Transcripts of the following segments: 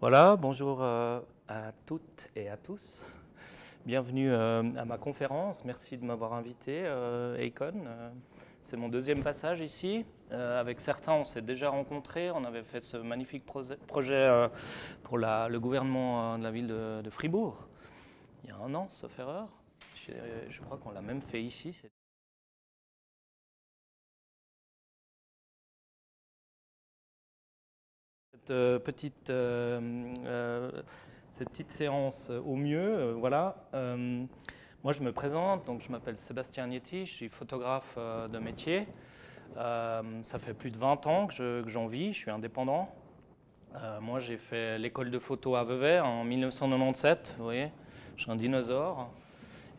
Voilà, bonjour à toutes et à tous. Bienvenue à ma conférence. Merci de m'avoir invité, Econ. C'est mon deuxième passage ici. Avec certains, on s'est déjà rencontrés. On avait fait ce magnifique projet pour le gouvernement de la ville de Fribourg il y a un an, sauf erreur. Je crois qu'on l'a même fait ici. Cette petite séance au mieux, voilà. Moi, je me présente, donc je m'appelle Sébastien Agnetti, je suis photographe de métier. Ça fait plus de 20 ans que j'en vis, je suis indépendant. Moi, j'ai fait l'école de photo à Vevey en 1997, vous voyez, je suis un dinosaure.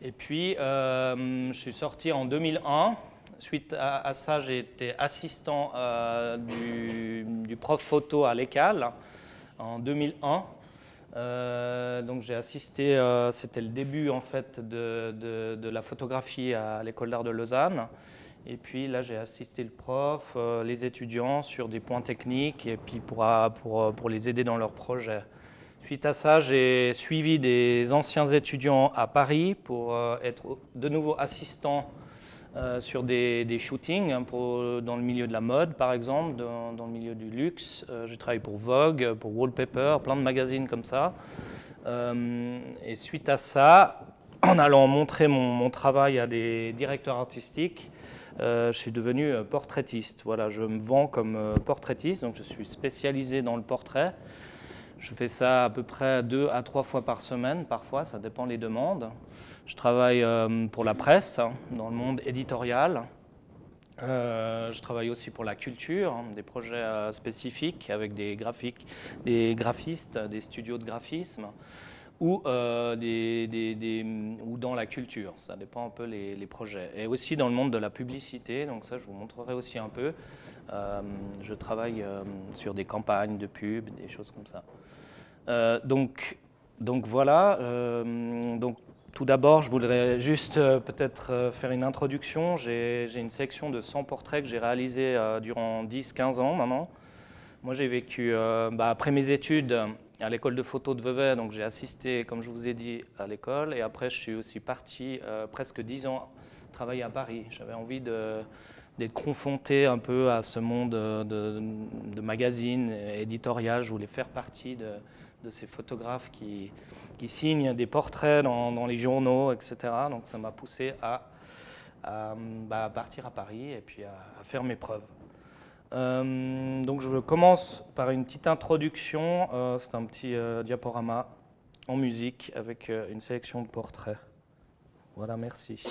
Et puis, je suis sorti en 2001. Suite à ça, j'ai été assistant du prof photo à l'ECAL en 2001. Donc j'ai assisté, c'était le début en fait de la photographie à l'école d'art de Lausanne. Et puis là, j'ai assisté le prof, les étudiants sur des points techniques et puis pour les aider dans leurs projets. Suite à ça, j'ai suivi des anciens étudiants à Paris pour être de nouveau assistant sur des shootings dans le milieu de la mode, par exemple, dans le milieu du luxe. J'ai travaillé pour Vogue, pour Wallpaper, plein de magazines comme ça. Et suite à ça, en allant montrer mon travail à des directeurs artistiques, je suis devenu portraitiste. Voilà, je me vends comme portraitiste, donc je suis spécialisé dans le portrait. Je fais ça à peu près 2 à 3 fois par semaine, parfois, ça dépend des demandes. Je travaille pour la presse, dans le monde éditorial. Je travaille aussi pour la culture, des projets spécifiques avec des graphistes, des studios de graphisme, ou dans la culture, ça dépend un peu les projets. Et aussi dans le monde de la publicité, donc ça je vous montrerai aussi un peu. Je travaille sur des campagnes de pub, des choses comme ça. Donc voilà, donc tout d'abord, je voudrais juste peut-être faire une introduction. J'ai une sélection de 100 portraits que j'ai réalisés durant 10-15 ans maintenant. Moi, j'ai vécu, après mes études, à l'école de photo de Vevey, donc j'ai assisté, comme je vous ai dit, à l'école. Et après, je suis aussi parti presque 10 ans travailler à Paris. J'avais envie d'être confronté un peu à ce monde de magazines éditorial. Je voulais faire partie de ces photographes qui signent des portraits dans les journaux, etc. Donc ça m'a poussé à partir à Paris et puis à faire mes preuves. Donc je commence par une petite introduction. C'est un petit diaporama en musique avec une sélection de portraits. Voilà, merci.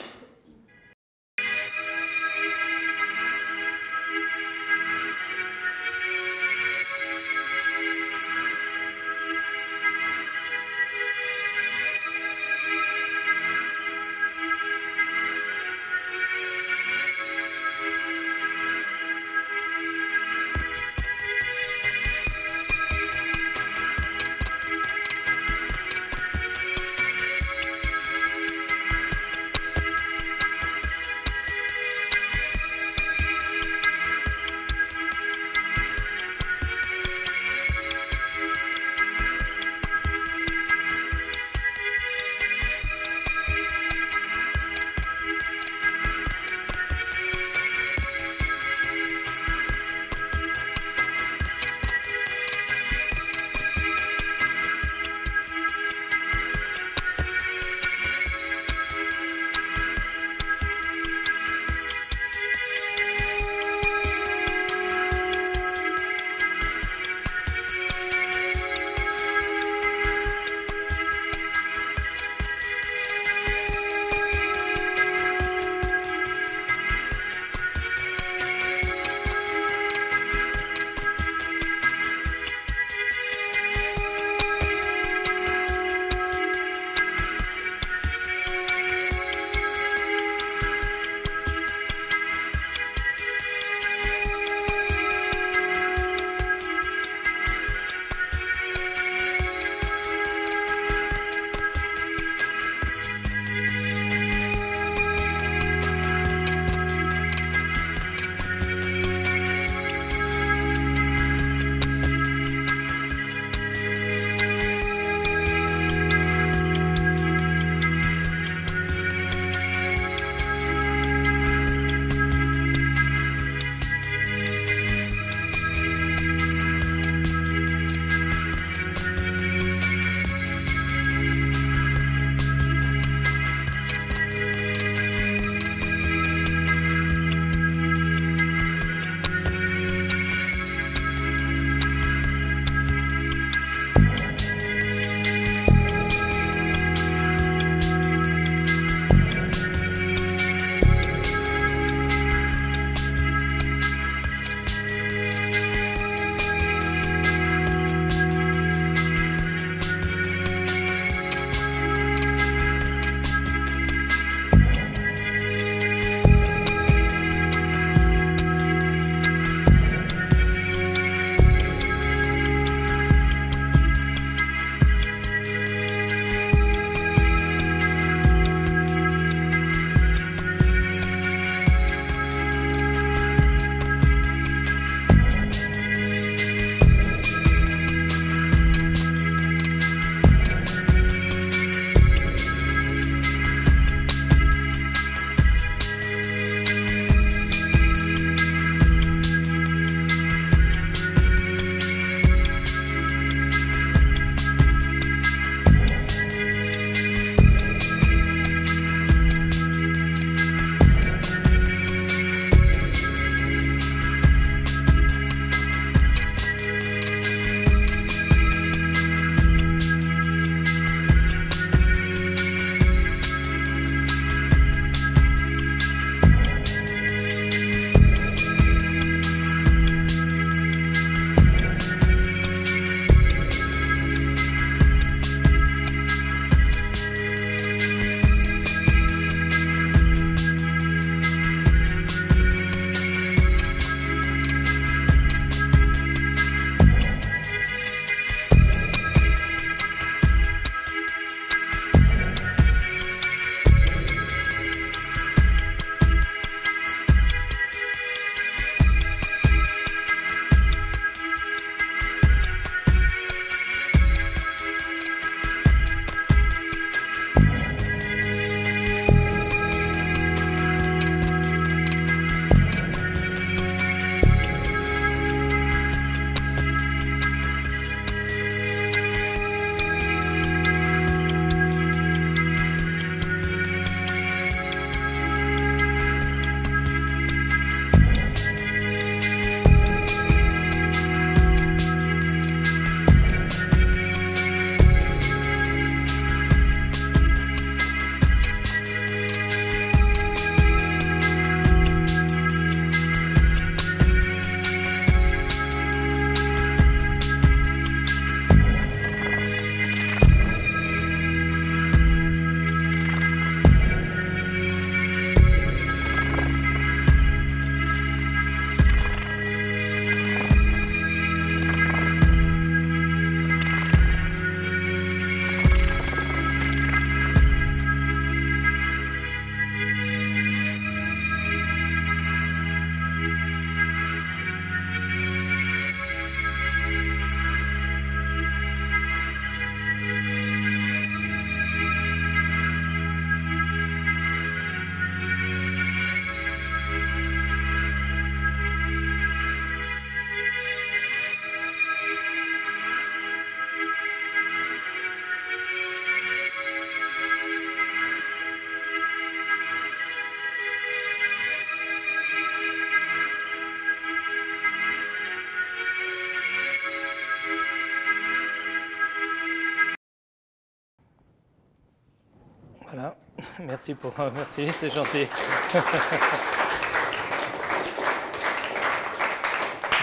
Voilà, merci, merci, c'est gentil.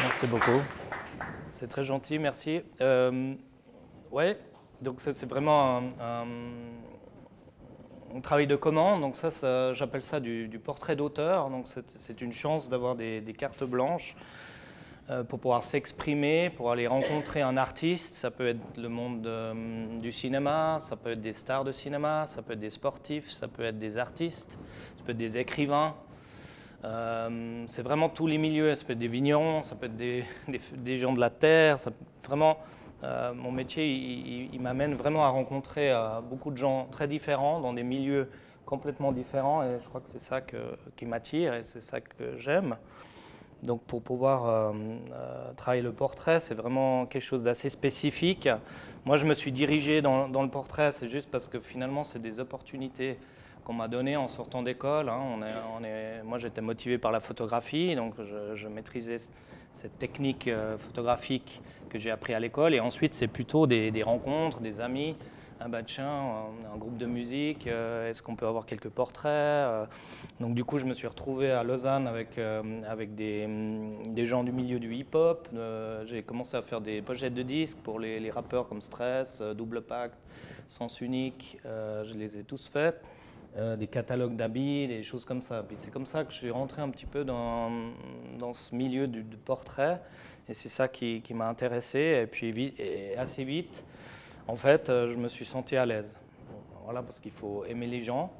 Merci beaucoup. C'est très gentil, merci. Ouais, donc ça, c'est vraiment un travail de commande. Donc ça j'appelle ça du portrait d'auteur. Donc c'est une chance d'avoir des cartes blanches pour pouvoir s'exprimer, pour aller rencontrer un artiste. Ça peut être le monde du cinéma, ça peut être des stars de cinéma, ça peut être des sportifs, ça peut être des artistes, ça peut être des écrivains. C'est vraiment tous les milieux. Ça peut être des vignerons, ça peut être des gens de la terre. Vraiment, mon métier, il m'amène vraiment à rencontrer beaucoup de gens très différents dans des milieux complètement différents. Et je crois que c'est ça qui m'attire et c'est ça que j'aime. Donc pour pouvoir travailler le portrait, c'est vraiment quelque chose d'assez spécifique. Moi, je me suis dirigé dans le portrait, c'est juste parce que finalement, c'est des opportunités qu'on m'a données en sortant d'école. Hein. Moi, j'étais motivé par la photographie, donc je maîtrisais cette technique photographique que j'ai appris à l'école. Et ensuite, c'est plutôt des rencontres, des amis. Ah bah tiens, on a un groupe de musique, est-ce qu'on peut avoir quelques portraits Donc du coup, je me suis retrouvé à Lausanne avec des gens du milieu du hip-hop. J'ai commencé à faire des pochettes de disques pour les rappeurs comme Stress, Double Pacte, Sens Unique, je les ai tous faites. Des catalogues d'habits, des choses comme ça. Puis c'est comme ça que je suis rentré un petit peu dans ce milieu du portrait. Et c'est ça qui m'a intéressé. Et puis assez vite, en fait, je me suis senti à l'aise. Voilà, parce qu'il faut aimer les gens.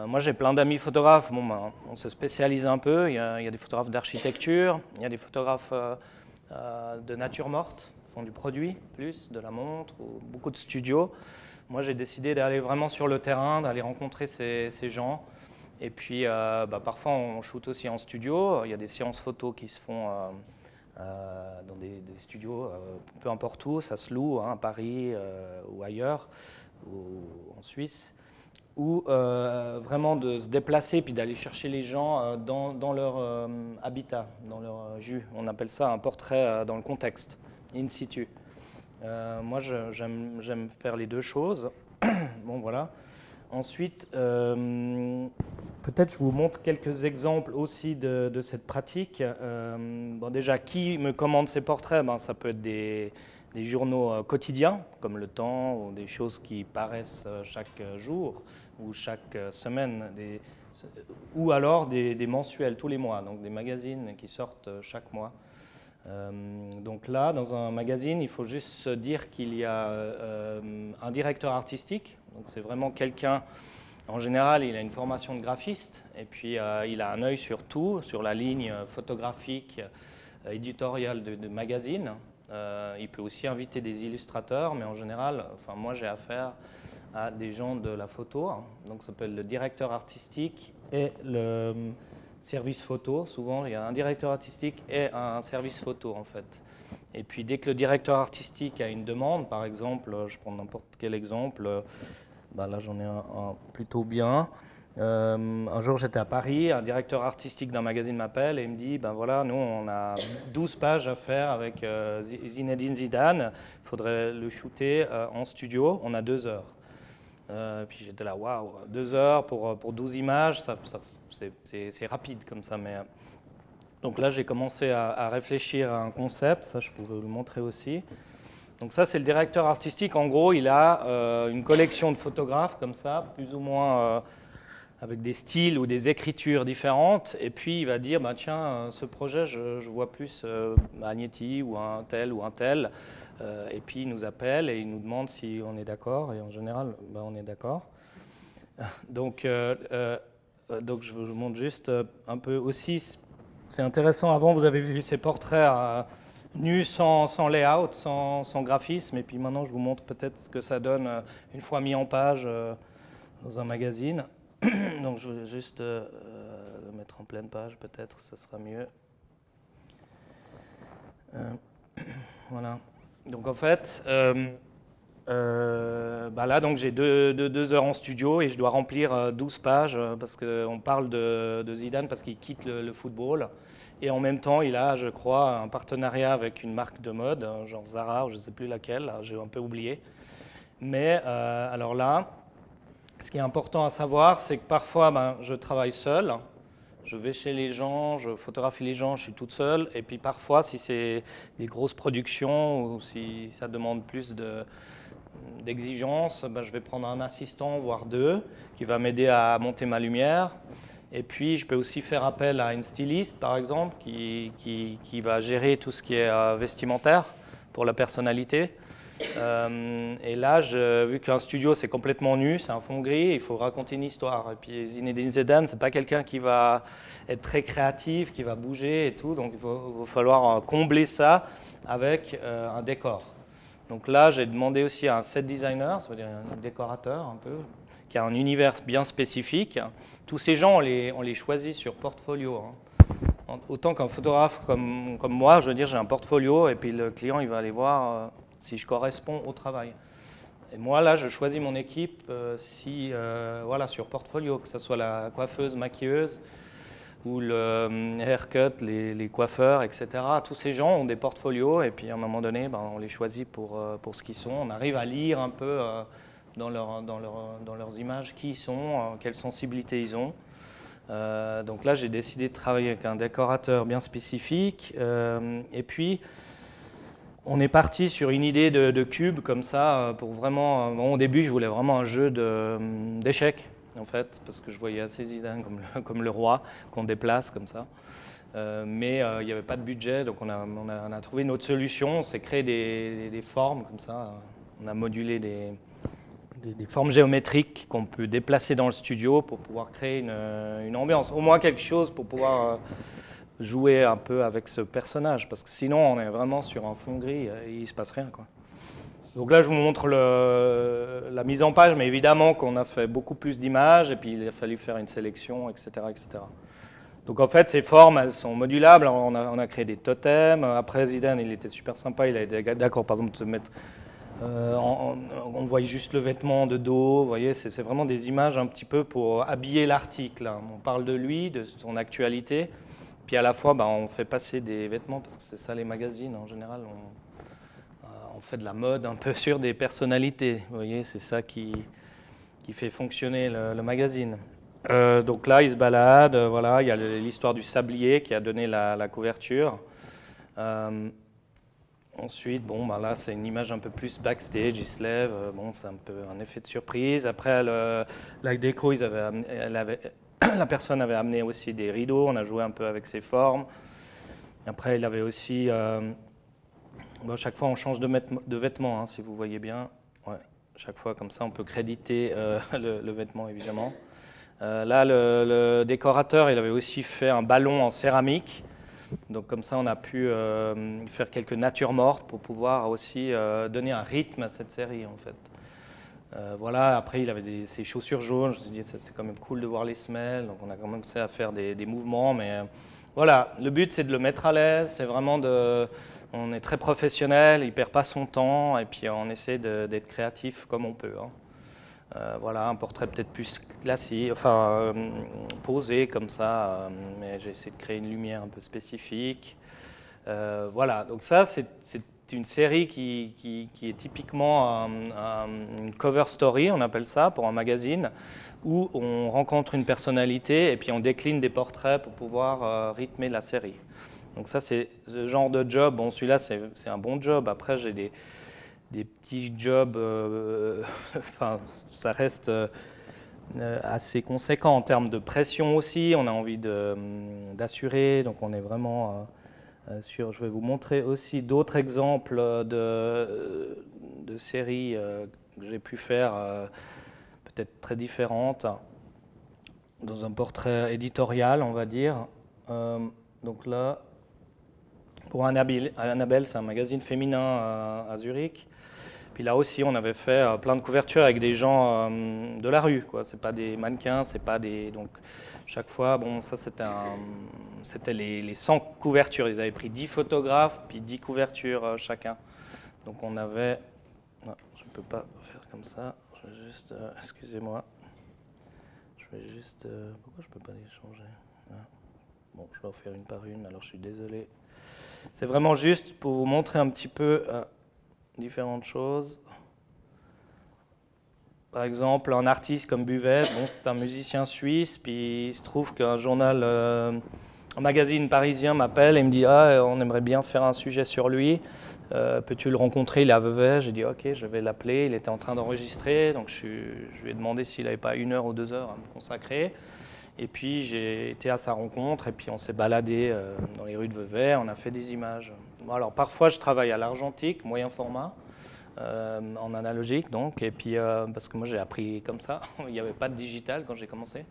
Moi, j'ai plein d'amis photographes. Bon, ben, on se spécialise un peu. Il y a des photographes d'architecture, il y a des photographes de nature morte, qui font du produit, plus de la montre, ou beaucoup de studios. Moi, j'ai décidé d'aller vraiment sur le terrain, d'aller rencontrer ces gens. Et puis, parfois, on shoot aussi en studio. Il y a des séances photos qui se font dans des studios, peu importe où, ça se loue, hein, à Paris ou ailleurs, ou en Suisse, ou vraiment de se déplacer puis d'aller chercher les gens dans leur habitat, dans leur jus. On appelle ça un portrait dans le contexte, in situ. Moi, j'aime faire les deux choses. Bon, voilà. Ensuite, peut-être je vous montre quelques exemples aussi de cette pratique. Bon, déjà, qui me commande ces portraits? Ben, ça peut être des journaux quotidiens, comme Le Temps, ou des choses qui paraissent chaque jour ou chaque semaine, ou alors des mensuels tous les mois, donc des magazines qui sortent chaque mois. Donc là, dans un magazine, il faut juste se dire qu'il y a un directeur artistique. Donc c'est vraiment quelqu'un, en général, il a une formation de graphiste et puis il a un œil sur tout, sur la ligne photographique, éditoriale de magazine. Il peut aussi inviter des illustrateurs, mais en général, enfin, moi j'ai affaire à des gens de la photo. Donc ça s'appelle le directeur artistique et le service photo. Souvent, il y a un directeur artistique et un service photo, en fait. Et puis, dès que le directeur artistique a une demande, par exemple, je prends n'importe quel exemple, là, j'en ai un plutôt bien. Un jour, j'étais à Paris, un directeur artistique d'un magazine m'appelle et il me dit, ben voilà, nous, on a 12 pages à faire avec Zinedine Zidane. Il faudrait le shooter en studio, on a 2 heures. Puis j'étais là, waouh, 2 heures pour 12 images, c'est rapide comme ça. Donc là, j'ai commencé à réfléchir à un concept, ça je pouvais vous le montrer aussi. Donc ça, c'est le directeur artistique. En gros, il a une collection de photographes comme ça, plus ou moins avec des styles ou des écritures différentes. Et puis, il va dire, bah, tiens, ce projet, je vois plus Agneti ou un tel ou un tel. Et puis, il nous appelle et il nous demande si on est d'accord. Et en général, bah, on est d'accord. Donc, je vous montre juste un peu aussi. C'est intéressant, avant, vous avez vu ces portraits nus, sans layout, sans graphisme. Et puis maintenant, je vous montre peut-être ce que ça donne une fois mis en page dans un magazine. Donc je vais juste le mettre en pleine page, peut-être, ça sera mieux. Voilà. Donc en fait, là donc j'ai 2 heures en studio et je dois remplir 12 pages parce qu'on parle de Zidane parce qu'il quitte le football. Et en même temps, il a, je crois, un partenariat avec une marque de mode, genre Zara, ou je ne sais plus laquelle, j'ai un peu oublié. Mais alors là, ce qui est important à savoir, c'est que parfois, je travaille seul. Je vais chez les gens, je photographie les gens, je suis toute seule. Et puis parfois, si c'est des grosses productions ou si ça demande plus d'exigences, je vais prendre un assistant, voire deux, qui va m'aider à monter ma lumière. Et puis, je peux aussi faire appel à une styliste, par exemple, qui va gérer tout ce qui est vestimentaire pour la personnalité. Et là, vu qu'un studio, c'est complètement nu, c'est un fond gris, il faut raconter une histoire. Et puis Zinedine Zidane, c'est pas quelqu'un qui va être très créatif, qui va bouger et tout. Donc il va falloir combler ça avec un décor. Donc là, j'ai demandé aussi à un set designer, ça veut dire un décorateur un peu, qui a un univers bien spécifique. Tous ces gens, on les choisit sur portfolio. Autant qu'un photographe comme moi, je veux dire, j'ai un portfolio et puis le client, il va aller voir si je corresponds au travail. Et moi, là, je choisis mon équipe voilà, sur portfolio, que ce soit la coiffeuse, maquilleuse ou le haircut, les coiffeurs, etc. Tous ces gens ont des portfolios et puis à un moment donné, on les choisit pour ce qu'ils sont. On arrive à lire un peu dans leurs images qui ils sont, quelle sensibilité ils ont. Donc là, j'ai décidé de travailler avec un décorateur bien spécifique. Et puis, on est parti sur une idée de cube comme ça, pour vraiment... au début, je voulais vraiment un jeu d'échecs, en fait, parce que je voyais assez Zidane comme le roi, qu'on déplace comme ça. Mais il n'y avait pas de budget, donc on a trouvé une autre solution. On s'est créé des formes comme ça. On a modulé des formes géométriques qu'on peut déplacer dans le studio pour pouvoir créer une ambiance, au moins quelque chose pour pouvoir jouer un peu avec ce personnage, parce que sinon on est vraiment sur un fond gris et il ne se passe rien, quoi. Donc là je vous montre la mise en page, mais évidemment qu'on a fait beaucoup plus d'images et puis il a fallu faire une sélection, etc., etc. Donc en fait ces formes elles sont modulables, on a créé des totems. Après Zidane il était super sympa, il a été d'accord par exemple de se mettre on voit juste le vêtement de dos, vous voyez, c'est vraiment des images un petit peu pour habiller l'article. On parle de lui, de son actualité, puis à la fois on fait passer des vêtements, parce que c'est ça les magazines en général, on fait de la mode un peu sur des personnalités, vous voyez, c'est ça qui fait fonctionner le magazine. Donc là il se balade, voilà, il y a l'histoire du sablier qui a donné la couverture. Ensuite, là, c'est une image un peu plus backstage, il se lève, c'est un peu un effet de surprise. Après, la déco, la personne avait amené aussi des rideaux, on a joué un peu avec ses formes. Après, il avait aussi, chaque fois on change de vêtements, si vous voyez bien. Ouais, chaque fois, comme ça, on peut créditer le vêtement, évidemment. Là, le décorateur, il avait aussi fait un ballon en céramique. Donc comme ça, on a pu faire quelques natures mortes pour pouvoir aussi donner un rythme à cette série, en fait. Voilà, après, il avait ses chaussures jaunes. Je me suis dit, c'est quand même cool de voir les semelles. Donc on a quand même commencé à faire des mouvements. Mais voilà, le but, c'est de le mettre à l'aise. C'est vraiment on est très professionnel, il ne perd pas son temps. Et puis on essaie d'être créatif comme on peut. Voilà, un portrait peut-être plus classique, posé comme ça, mais j'ai essayé de créer une lumière un peu spécifique. Voilà, donc ça c'est une série qui est typiquement une cover story, on appelle ça, pour un magazine, où on rencontre une personnalité et puis on décline des portraits pour pouvoir rythmer la série. Donc ça c'est ce genre de job, celui-là c'est un bon job, après j'ai des petits jobs, ça reste assez conséquent en termes de pression aussi. On a envie d'assurer, donc on est vraiment sur. Je vais vous montrer aussi d'autres exemples de séries que j'ai pu faire, peut-être très différentes, dans un portrait éditorial, on va dire. Donc là, pour Annabelle, c'est un magazine féminin à Zurich. Puis là aussi, on avait fait plein de couvertures avec des gens de la rue, quoi. C'est pas des mannequins, c'est pas des. Donc, chaque fois, ça c'était les 100 couvertures. Ils avaient pris 10 photographes, puis 10 couvertures chacun. Donc, on avait. Non, je ne peux pas faire comme ça. Je vais juste. Excusez-moi. Je vais juste. Pourquoi je ne peux pas les changer? Bon, je vais en faire une par une, alors je suis désolé. C'est vraiment juste pour vous montrer un petit peu différentes choses. Par exemple, un artiste comme Buvet, bon, c'est un musicien suisse, puis il se trouve qu'un journal, un magazine parisien m'appelle et me dit « Ah, on aimerait bien faire un sujet sur lui, peux-tu le rencontrer? Il est à Vevey. » J'ai dit « Ok, je vais l'appeler. » Il était en train d'enregistrer, donc je lui ai demandé s'il n'avait pas 1 heure ou 2 heures à me consacrer. Et puis j'ai été à sa rencontre et puis on s'est baladé dans les rues de Vevey, on a fait des images. Bon, alors parfois je travaille à l'argentique, moyen format, en analogique donc, et puis parce que moi j'ai appris comme ça, il n'y avait pas de digital quand j'ai commencé.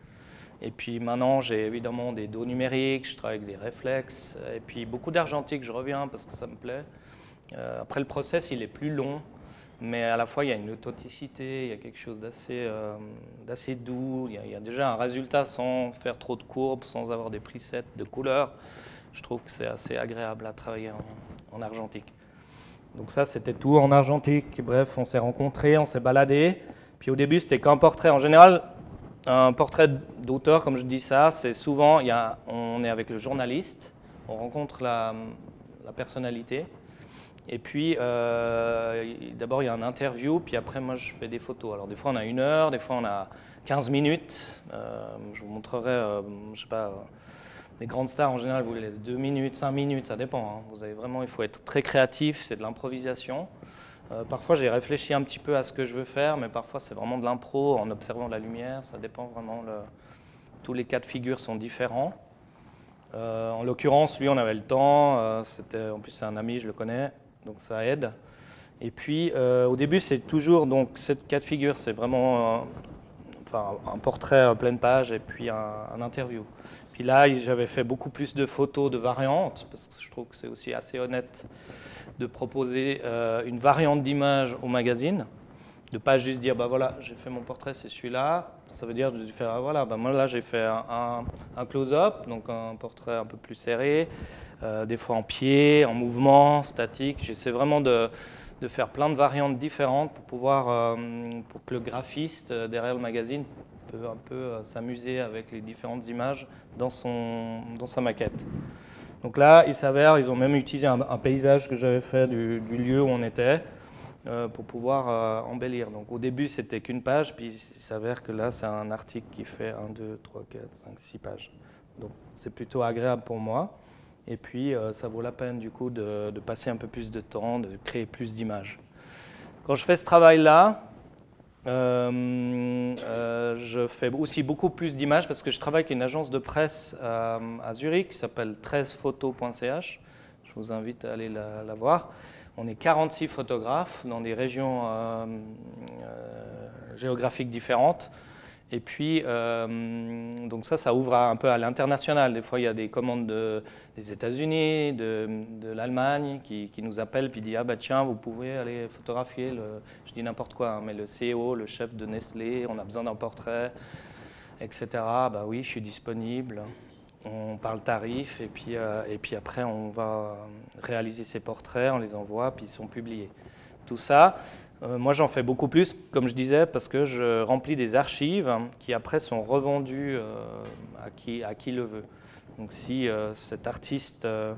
Et puis maintenant j'ai évidemment des dos numériques, je travaille avec des réflexes, et puis beaucoup d'argentique, je reviens parce que ça me plaît. Après le process il est plus long, mais à la fois il y a une authenticité, il y a quelque chose d'assez doux, il y a déjà un résultat sans faire trop de courbes, sans avoir des presets de couleurs. Je trouve que c'est assez agréable à travailler en argentique. Donc ça c'était tout en argentique, bref on s'est rencontrés, on s'est baladés, puis au début c'était qu'un portrait. En général un portrait d'auteur, comme je dis ça, c'est souvent, on est avec le journaliste, on rencontre la personnalité. Et puis, d'abord, il y a un interview, puis après, moi, je fais des photos. Alors, des fois, on a 1 heure, des fois, on a 15 minutes. Je vous montrerai, je sais pas, les grandes stars, en général, vous les laissent 2 minutes, 5 minutes, ça dépend. Hein. Vous avez vraiment, il faut être très créatif, c'est de l'improvisation. Parfois, j'ai réfléchi un petit peu à ce que je veux faire, mais parfois, c'est vraiment de l'impro, en observant la lumière, ça dépend vraiment, tous les cas de figure sont différents. En l'occurrence, lui, on avait le temps, en plus, c'est un ami, je le connais. Donc ça aide. Et puis au début, c'est toujours donc cette cas de figure, c'est vraiment un portrait à pleine page et puis un interview. Puis là, j'avais fait beaucoup plus de photos de variantes parce que je trouve que c'est aussi assez honnête de proposer une variante d'image au magazine, de pas juste dire bah voilà, j'ai fait mon portrait, c'est celui-là. Ça veut dire de faire ah, voilà, bah moi là j'ai fait un close-up, donc un portrait un peu plus serré. Des fois en pied, en mouvement, statique. J'essaie vraiment de faire plein de variantes différentes pour que le graphiste derrière le magazine peut un peu s'amuser avec les différentes images dans sa maquette. Donc là, il s'avère, ils ont même utilisé un paysage que j'avais fait du lieu où on était pour pouvoir embellir. Donc au début, c'était qu'une page, puis il s'avère que là, c'est un article qui fait 1, 2, 3, 4, 5, 6 pages. Donc c'est plutôt agréable pour moi. Et puis, ça vaut la peine du coup de passer un peu plus de temps, de créer plus d'images. Quand je fais ce travail-là, je fais aussi beaucoup plus d'images parce que je travaille avec une agence de presse à Zurich qui s'appelle 13photos.ch. Je vous invite à aller la voir. On est 46 photographes dans des régions géographiques différentes. Et puis, donc ça ouvre un peu à l'international. Des fois, il y a des commandes des États-Unis, de l'Allemagne qui nous appellent puis disent « Ah bah tiens, vous pouvez aller photographier, je dis n'importe quoi, hein, mais le CEO, le chef de Nestlé, on a besoin d'un portrait, etc. » Bah oui, je suis disponible. On parle tarif et puis après, on va réaliser ces portraits, on les envoie, puis ils sont publiés. Tout ça, moi j'en fais beaucoup plus, comme je disais, parce que je remplis des archives qui après sont revendues à qui le veut. Donc si cet artiste, je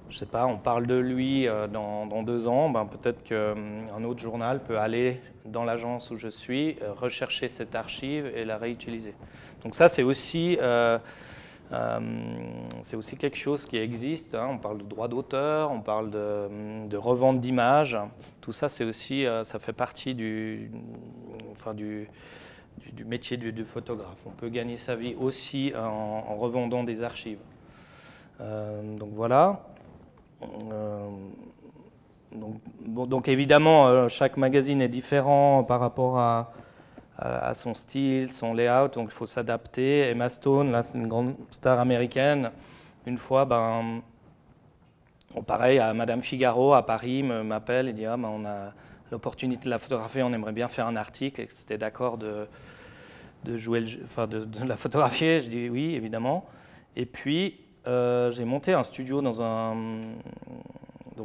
ne sais pas, on parle de lui dans 2 ans, ben, peut-être qu'un autre journal peut aller dans l'agence où je suis, rechercher cette archive et la réutiliser. Donc ça c'est aussi quelque chose qui existe. Hein. On parle de droit d'auteur, on parle de revente d'images. Tout ça, c'est aussi, ça fait partie du métier du photographe. On peut gagner sa vie aussi en revendant des archives. Donc voilà. Donc évidemment, chaque magazine est différent par rapport à son style, son layout, donc il faut s'adapter. Emma Stone, là c'est une grande star américaine, une fois, pareil, à Madame Figaro à Paris m'appelle et dit ah, on a l'opportunité de la photographier, on aimerait bien faire un article, et c'était d'accord de la photographier. Je dis oui, évidemment. Et puis j'ai monté un studio donc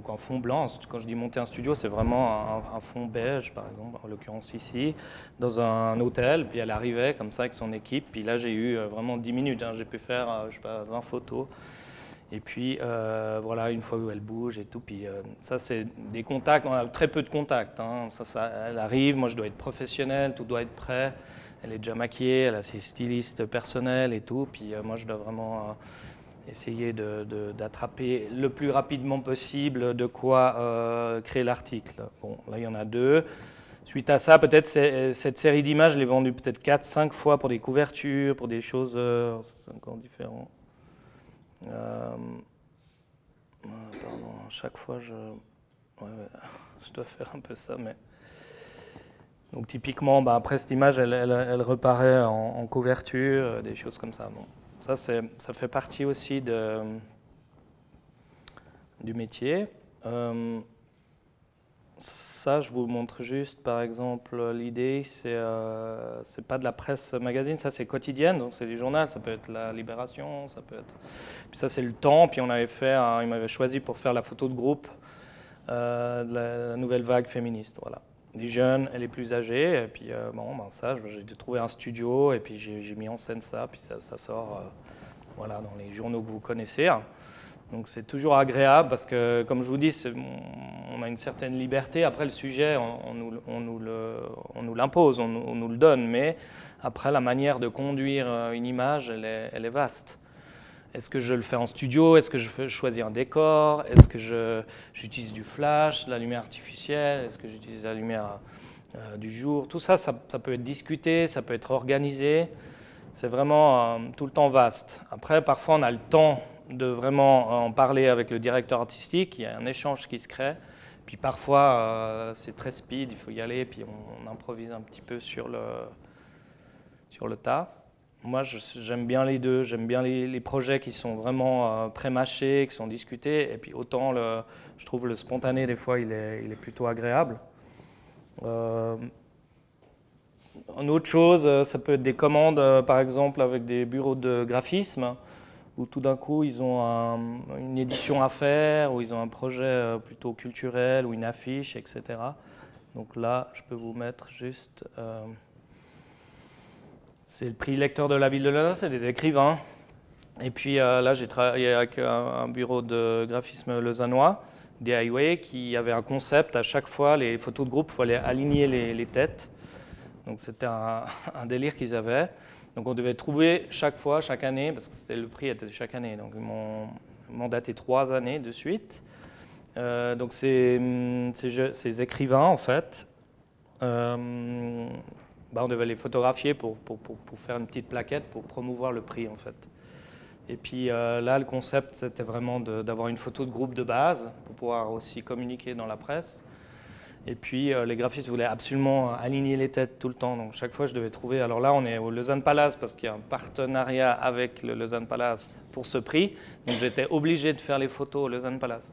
en fond blanc. Quand je dis monter un studio, c'est vraiment un fond beige, par exemple, en l'occurrence ici, dans un hôtel. Puis elle arrivait comme ça avec son équipe. Puis là, j'ai eu vraiment 10 minutes. Hein. J'ai pu faire, je sais pas, 20 photos. Et puis, voilà, une fois où elle bouge et tout. Puis, ça, c'est des contacts. On a très peu de contacts. Hein. Elle arrive. Moi, je dois être professionnel. Tout doit être prêt. Elle est déjà maquillée. Elle a ses stylistes personnels et tout. Puis, moi, je dois vraiment essayer d'attraper le plus rapidement possible de quoi créer l'article. Bon, là, il y en a 2. Suite à ça, peut-être cette série d'images, je l'ai vendue peut-être 4-5 fois pour des couvertures, pour des choses c'est encore différent. Pardon, chaque fois je dois faire un peu ça, mais donc typiquement, après cette image, elle reparaît en couverture, des choses comme ça. Bon, ça fait partie aussi du métier. Ça, je vous montre juste, par exemple, l'idée, c'est pas de la presse magazine, ça c'est quotidienne, donc c'est du journal, ça peut être la Libération, ça peut être... Puis ça c'est le Temps, puis on avait fait, il m'avait choisi pour faire la photo de groupe de la nouvelle vague féministe, voilà. Les jeunes et les plus âgés, et puis ça, j'ai trouvé un studio, et puis j'ai mis en scène ça, puis ça sort voilà, dans les journaux que vous connaissez. Donc c'est toujours agréable parce que, comme je vous dis, on a une certaine liberté. Après, le sujet, on nous l'impose, on nous le donne. Mais après, la manière de conduire une image, elle est vaste. Est-ce que je le fais en studio? Est-ce que je choisis un décor? Est-ce que j'utilise du flash, de la lumière artificielle? Est-ce que j'utilise la lumière du jour? Tout ça, ça peut être discuté, ça peut être organisé. C'est vraiment tout le temps vaste. Après, parfois, on a le temps de vraiment en parler avec le directeur artistique, il y a un échange qui se crée. Puis parfois, c'est très speed, il faut y aller, puis on improvise un petit peu sur le tas. Moi, j'aime bien les deux, j'aime bien les projets qui sont vraiment pré-mâchés, qui sont discutés, et puis autant, je trouve le spontané, des fois, il est plutôt agréable. Une autre chose, ça peut être des commandes, par exemple, avec des bureaux de graphisme, où tout d'un coup, ils ont une édition à faire, ou ils ont un projet plutôt culturel, ou une affiche, etc. Donc là, je peux vous mettre juste... c'est le prix lecteur de la ville de Lausanne, c'est des écrivains. Et puis là, j'ai travaillé avec un bureau de graphisme lausannois, DIY, qui avait un concept. À chaque fois, les photos de groupe, il fallait aligner les têtes. Donc c'était un délire qu'ils avaient. Donc on devait trouver chaque fois, chaque année, parce que le prix était chaque année. Donc ils m'ont mandaté 3 années de suite. Donc ces écrivains, en fait, on devait les photographier pour faire une petite plaquette pour promouvoir le prix, en fait. Et puis là, le concept, c'était vraiment d'avoir une photo de groupe de base pour pouvoir aussi communiquer dans la presse. Et puis les graphistes voulaient absolument aligner les têtes tout le temps. Donc chaque fois, je devais trouver... Alors là, on est au Lausanne Palace parce qu'il y a un partenariat avec le Lausanne Palace pour ce prix. Donc j'étais obligé de faire les photos au Lausanne Palace.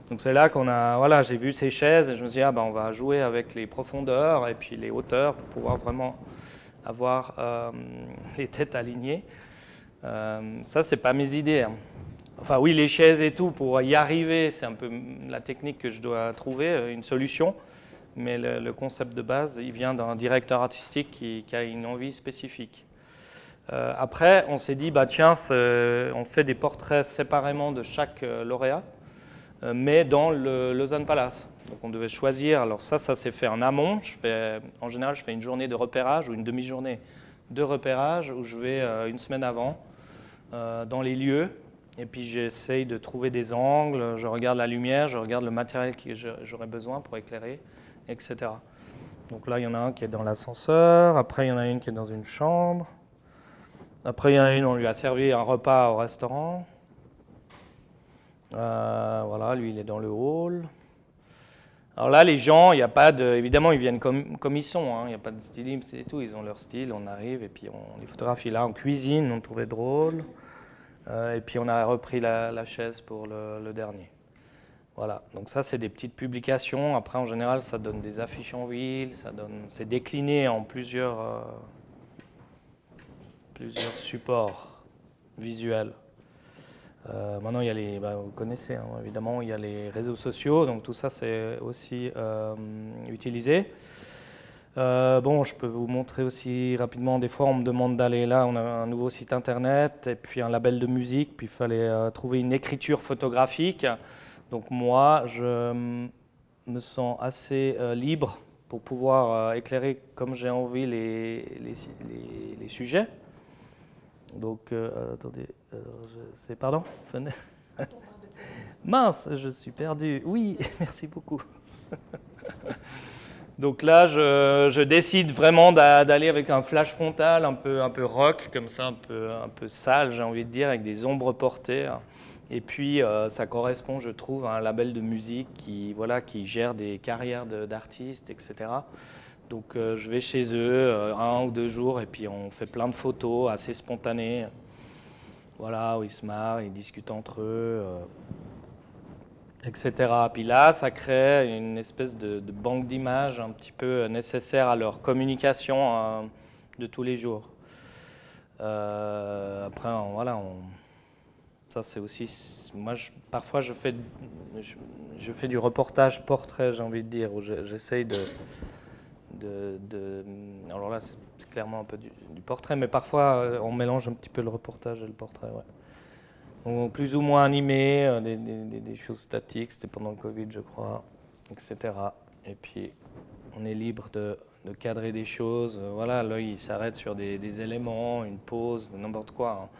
Donc c'est là voilà, j'ai vu ces chaises et je me suis dit, on va jouer avec les profondeurs et puis les hauteurs pour pouvoir vraiment avoir les têtes alignées. Ça, c'est pas mes idées. Hein. Enfin oui, les chaises et tout, pour y arriver, c'est un peu la technique que je dois trouver, une solution. Mais le concept de base, il vient d'un directeur artistique qui a une envie spécifique. Après, on s'est dit, tiens, on fait des portraits séparément de chaque lauréat, mais dans le Lausanne Palace. Donc on devait choisir, alors ça s'est fait en amont. En général, je fais une journée de repérage ou une demi-journée de repérage où je vais une semaine avant dans les lieux. Et puis j'essaye de trouver des angles, je regarde la lumière, je regarde le matériel que j'aurais besoin pour éclairer, etc. Donc là, il y en a un qui est dans l'ascenseur, après il y en a une qui est dans une chambre, après il y en a une, on lui a servi un repas au restaurant. Voilà, lui il est dans le hall. Alors là, les gens, il n'y a pas de... Évidemment, ils viennent comme ils sont, hein, il n'y a pas de stylisme et tout, ils ont leur style, on arrive et puis on les photographie là en cuisine, on le trouvait drôle. Et puis on a repris la chaise pour le dernier. Voilà, donc ça c'est des petites publications. Après en général ça donne des affiches en ville, c'est décliné en plusieurs supports visuels. Maintenant il y a vous connaissez hein, évidemment, il y a les réseaux sociaux, donc tout ça c'est aussi utilisé. Bon, je peux vous montrer aussi rapidement. Des fois, on me demande d'aller là. On a un nouveau site internet et puis un label de musique. Puis il fallait trouver une écriture photographique. Donc moi, je me sens assez libre pour pouvoir éclairer comme j'ai envie les sujets. Donc, attendez, pardon? Mince, je suis perdu. Oui, merci beaucoup. Donc là, je décide vraiment d'aller avec un flash frontal un peu rock, comme ça, un peu sale, j'ai envie de dire, avec des ombres portées. Et puis, ça correspond, je trouve, à un label de musique qui gère des carrières d'artistes, etc. Donc, je vais chez eux 1 ou 2 jours et puis on fait plein de photos assez spontanées. Voilà, où ils se marrent, ils discutent entre eux, etc. Puis là, ça crée une espèce de banque d'images un petit peu nécessaire à leur communication de tous les jours. Après, voilà, ça c'est aussi... Moi, parfois, je fais du reportage portrait, j'ai envie de dire, où j'essaye alors là, c'est clairement un peu du portrait, mais parfois, on mélange un petit peu le reportage et le portrait, ouais. Donc, plus ou moins animé, des choses statiques, c'était pendant le Covid, je crois, etc. Et puis, on est libre de cadrer des choses. Voilà, l'œil s'arrête sur des éléments, une pose, n'importe quoi.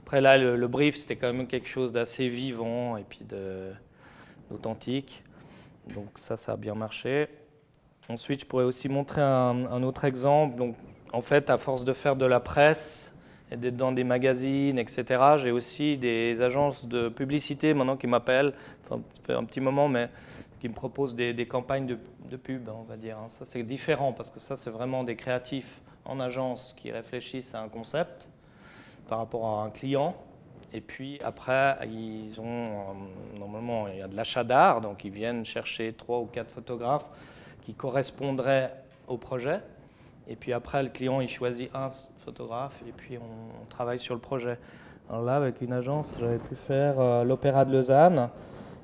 Après, là, le brief, c'était quand même quelque chose d'assez vivant et puis d'authentique. Donc ça a bien marché. Ensuite, je pourrais aussi montrer un autre exemple. Donc, en fait, à force de faire de la presse et d'être dans des magazines, etc., j'ai aussi des agences de publicité maintenant qui m'appellent, enfin, ça fait un petit moment, mais qui me proposent des campagnes de pub, on va dire. Ça, c'est différent parce que ça, c'est vraiment des créatifs en agence qui réfléchissent à un concept par rapport à un client. Et puis après, ils ont, normalement, il y a de l'achat d'art, donc ils viennent chercher 3 ou 4 photographes qui correspondraient au projet. Et puis après, le client, il choisit un photographe et puis on travaille sur le projet. Alors là, avec une agence, j'avais pu faire l'Opéra de Lausanne.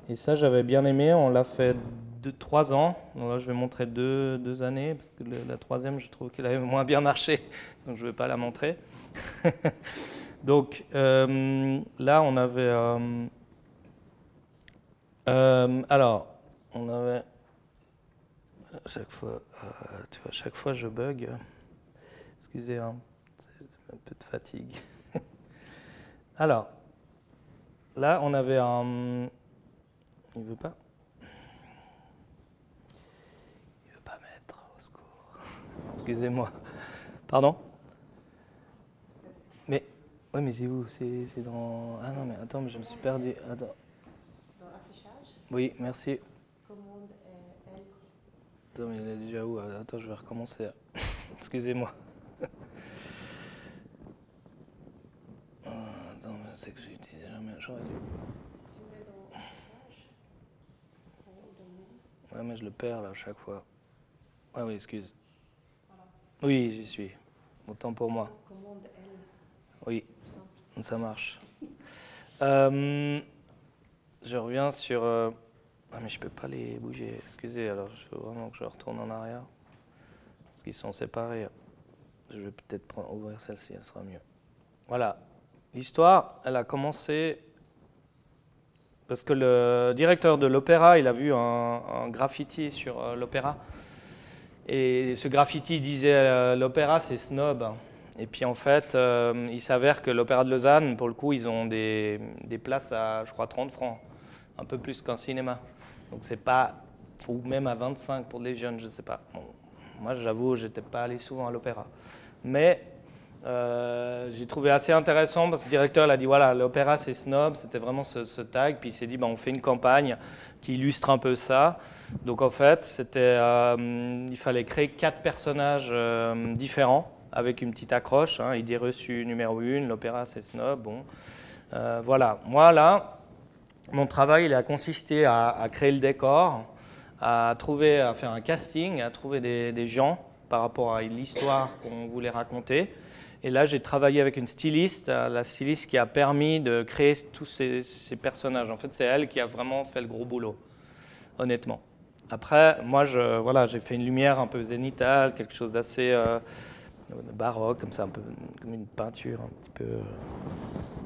Et ça, j'avais bien aimé. On l'a fait 3 ans. Donc là, je vais montrer 2 années, parce que la troisième, je trouve qu'elle avait moins bien marché. Donc je ne vais pas la montrer. Donc là, on avait... alors, on avait... chaque fois, je bug. Excusez, hein, c'est un peu de fatigue. Alors, là, on avait un... Il veut pas? Il veut pas mettre, au secours. Excusez-moi. Pardon? Mais... Oui, mais c'est où? C'est dans... Ah non, mais attends, mais je me suis perdu. Attends. Dans l'affichage? Oui, merci. Commande L. Attends, mais il est déjà où? Attends, je vais recommencer. Excusez-moi. Attends, mais c'est que j'ai utilisé jamais. J'aurais dû. Si tu mets dans l'affichage, Ouais, mais je le perds là à chaque fois. Ah oui, excuse. voilà. Oui, j'y suis. Autant pour moi. Commande L. Oui, C'est simple. ça marche. Je reviens sur... Ah, mais je peux pas les bouger. Excusez, alors il faut vraiment que je retourne en arrière. Parce qu'ils sont séparés. Je vais peut-être ouvrir celle-ci, elle sera mieux. Voilà. L'histoire, elle a commencé parce que le directeur de l'opéra, il a vu un graffiti sur l'opéra. Et ce graffiti disait l'opéra, c'est snob. Et puis en fait, il s'avère que l'Opéra de Lausanne, pour le coup, ils ont des places à, je crois, 30 francs. Un peu plus qu'un cinéma. Donc c'est pas, ou même à 25 pour les jeunes, je sais pas. Bon, moi, j'avoue, j'étais pas allé souvent à l'opéra. Mais j'ai trouvé assez intéressant parce que le directeur a dit voilà, l'opéra c'est snob, c'était vraiment ce tag. Puis il s'est dit on fait une campagne qui illustre un peu ça. Donc en fait, il fallait créer 4 personnages différents avec une petite accroche. Idée reçue numéro 1, l'opéra c'est snob. Bon, voilà. Moi là, mon travail il a consisté à créer le décor, à faire un casting, à trouver des gens par rapport à l'histoire qu'on voulait raconter. Et là, j'ai travaillé avec une styliste, la styliste qui a permis de créer tous ces personnages. En fait, c'est elle qui a vraiment fait le gros boulot, honnêtement. Après, moi, voilà, j'ai fait une lumière un peu zénithale, quelque chose d'assez baroque, comme ça, un peu comme une peinture un petit peu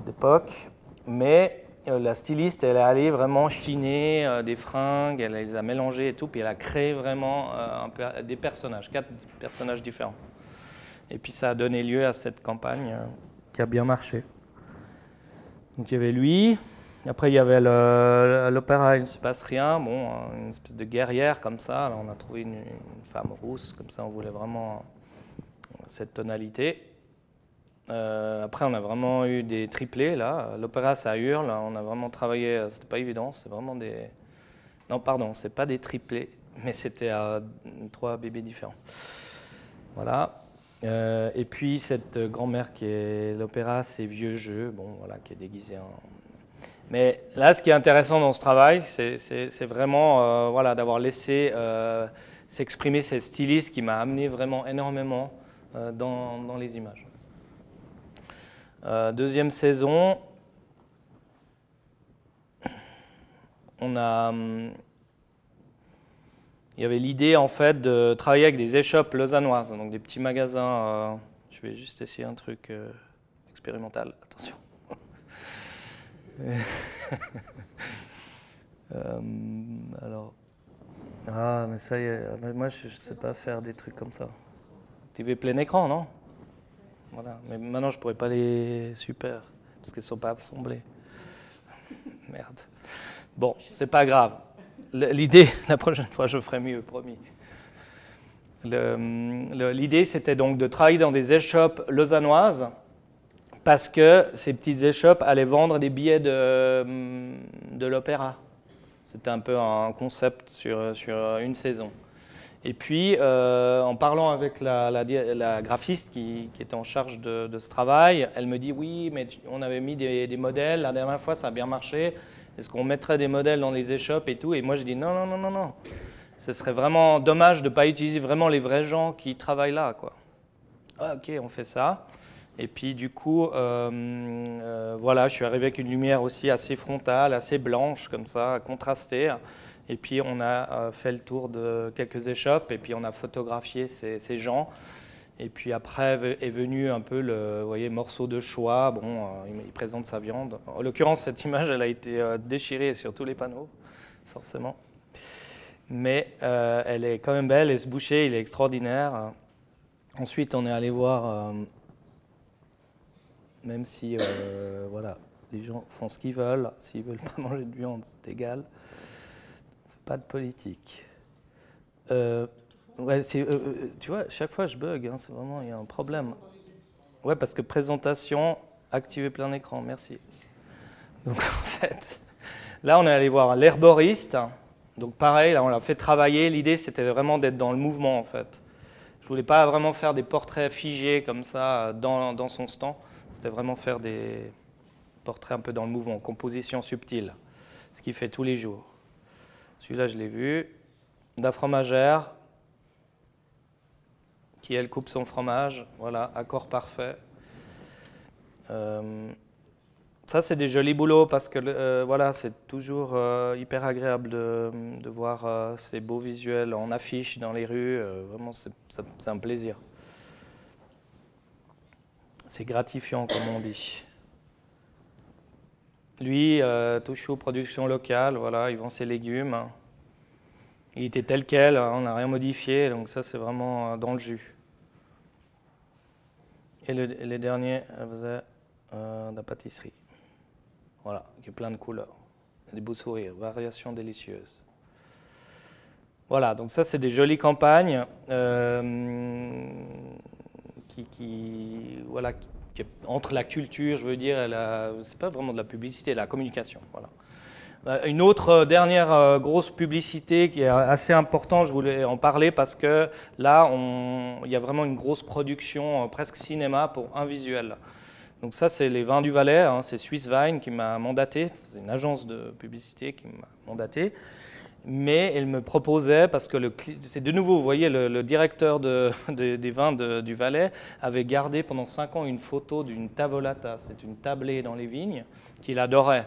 d'époque. Mais la styliste, elle est allée vraiment chiner des fringues, elle les a mélangées et tout, puis elle a créé vraiment un peu des personnages, 4 personnages différents. Et puis ça a donné lieu à cette campagne qui a bien marché. Donc il y avait lui, après il y avait l'opéra Il ne se passe rien, bon, une espèce de guerrière comme ça. Alors, on a trouvé une femme rousse, comme ça on voulait vraiment cette tonalité. Après on a vraiment eu des triplés là, l'opéra ça hurle, on a vraiment travaillé, c'était pas évident, c'est vraiment des... Non pardon, c'est pas des triplés, mais c'était 3 bébés différents. Voilà. Et puis cette grand-mère qui est l'opéra, c'est Vieux Jeu, bon voilà, qui est déguisée en... Mais là, ce qui est intéressant dans ce travail, c'est vraiment voilà, d'avoir laissé s'exprimer cette styliste qui m'a amené vraiment énormément dans les images. Deuxième saison, il y avait l'idée en fait de travailler avec des échoppes lausannoises, donc des petits magasins. Je vais juste essayer un truc expérimental, attention. Alors, mais ça y est, moi je ne sais pas faire des trucs comme ça. TV plein écran, non? Voilà, mais maintenant je pourrais pas les super parce qu'elles sont pas assemblées. Merde. Bon, c'est pas grave. L'idée, la prochaine fois je ferai mieux, promis. L'idée c'était donc de travailler dans des échoppes lausannoises parce que ces petites échoppes allaient vendre des billets de l'opéra. C'était un peu un concept sur une saison. Et puis, en parlant avec la graphiste qui était en charge de ce travail, elle me dit « Oui, mais on avait mis des modèles, la dernière fois ça a bien marché, est-ce qu'on mettrait des modèles dans les échoppes et tout ?» Et moi je dis « Non, non, non, non, non, ce serait vraiment dommage de ne pas utiliser vraiment les vrais gens qui travaillent là, quoi. » Ah, ok, on fait ça. Et puis du coup, voilà, je suis arrivé avec une lumière aussi assez frontale, assez blanche, comme ça, contrastée. Et puis on a fait le tour de quelques échoppes et puis on a photographié ces gens. Et puis après est venu un peu le morceau de choix. Bon, il présente sa viande. En l'occurrence, cette image, elle a été déchirée sur tous les panneaux, forcément. Mais elle est quand même belle et ce boucher, il est extraordinaire. Ensuite, on est allé voir, même si voilà, les gens font ce qu'ils veulent, s'ils ne veulent pas manger de viande, c'est égal. Pas de politique. Ouais, tu vois, chaque fois je bug, hein, c'est vraiment, il y a un problème. Ouais, parce que présentation, activer plein écran, merci. Donc en fait, là on est allé voir l'herboriste. Donc pareil, là on l'a fait travailler. L'idée c'était vraiment d'être dans le mouvement en fait. Je voulais pas vraiment faire des portraits figés comme ça dans son stand. C'était vraiment faire des portraits un peu dans le mouvement, composition subtile, ce qu'il fait tous les jours. Celui-là, je l'ai vu. La fromagère, qui elle coupe son fromage. Voilà, accord parfait. Ça, c'est des jolis boulots parce que voilà, c'est toujours hyper agréable de voir ces beaux visuels en affiche dans les rues. Vraiment, c'est un plaisir. C'est gratifiant, comme on dit. Lui, Touchou, production locale, voilà, il vend ses légumes. Il était tel quel, on n'a rien modifié, donc ça c'est vraiment dans le jus. Et les derniers, elle faisait de la pâtisserie. Voilà, qui est plein de couleurs. Des beaux sourires, variations délicieuses. Voilà, donc ça c'est des jolies campagnes voilà, qui est entre la culture, je veux dire, c'est pas vraiment de la publicité, la communication. Voilà. Une autre dernière grosse publicité qui est assez importante, je voulais en parler parce que là, il y a vraiment une grosse production, presque cinéma, pour un visuel. Donc ça, c'est les Vins du Valais, hein, c'est Swiss Wine qui m'a mandaté, c'est une agence de publicité qui m'a mandaté, mais elle me proposait, parce que c'est de nouveau, vous voyez, le directeur des vins du Valais avait gardé pendant 5 ans une photo d'une tavolata, c'est une tablée dans les vignes, qu'il adorait.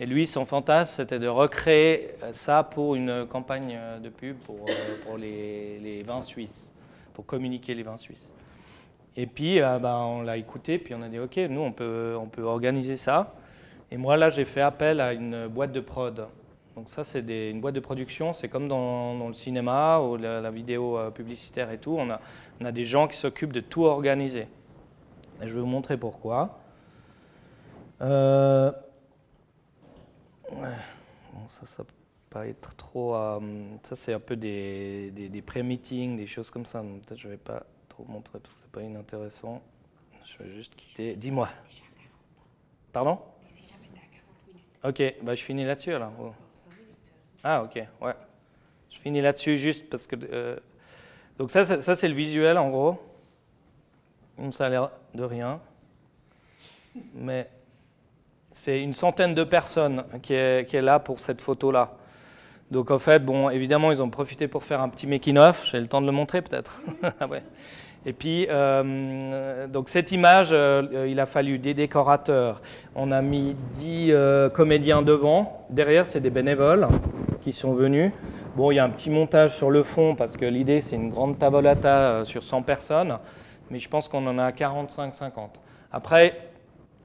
Et lui, son fantasme, c'était de recréer ça pour une campagne de pub pour les vins suisses, pour communiquer les vins suisses. Et puis, on l'a écouté, puis on a dit, OK, nous, on peut organiser ça. Et moi, là, j'ai fait appel à une boîte de prod. Donc ça, c'est une boîte de production, c'est comme dans le cinéma ou la vidéo publicitaire et tout. On a des gens qui s'occupent de tout organiser. Et je vais vous montrer pourquoi. Ouais. Bon, ça peut pas être trop... ça, c'est un peu des pré-meetings, des choses comme ça. Peut-être je ne vais pas trop montrer parce que ce n'est pas inintéressant. Je vais juste quitter. Dis-moi. Pardon? Ok, je finis là-dessus alors. Oh. Ah, ok, ouais. Je finis là-dessus juste parce que... donc ça c'est le visuel en gros. Donc ça a l'air de rien. Mais c'est une centaine de personnes qui est là pour cette photo-là. Donc en fait, bon, évidemment, ils ont profité pour faire un petit making-of. J'ai le temps de le montrer peut-être. Ouais. Et puis, donc cette image, il a fallu des décorateurs. On a mis 10 comédiens devant. Derrière, c'est des bénévoles qui sont venus. Bon, il y a un petit montage sur le fond parce que l'idée, c'est une grande tavolata sur 100 personnes. Mais je pense qu'on en a 45-50. Après,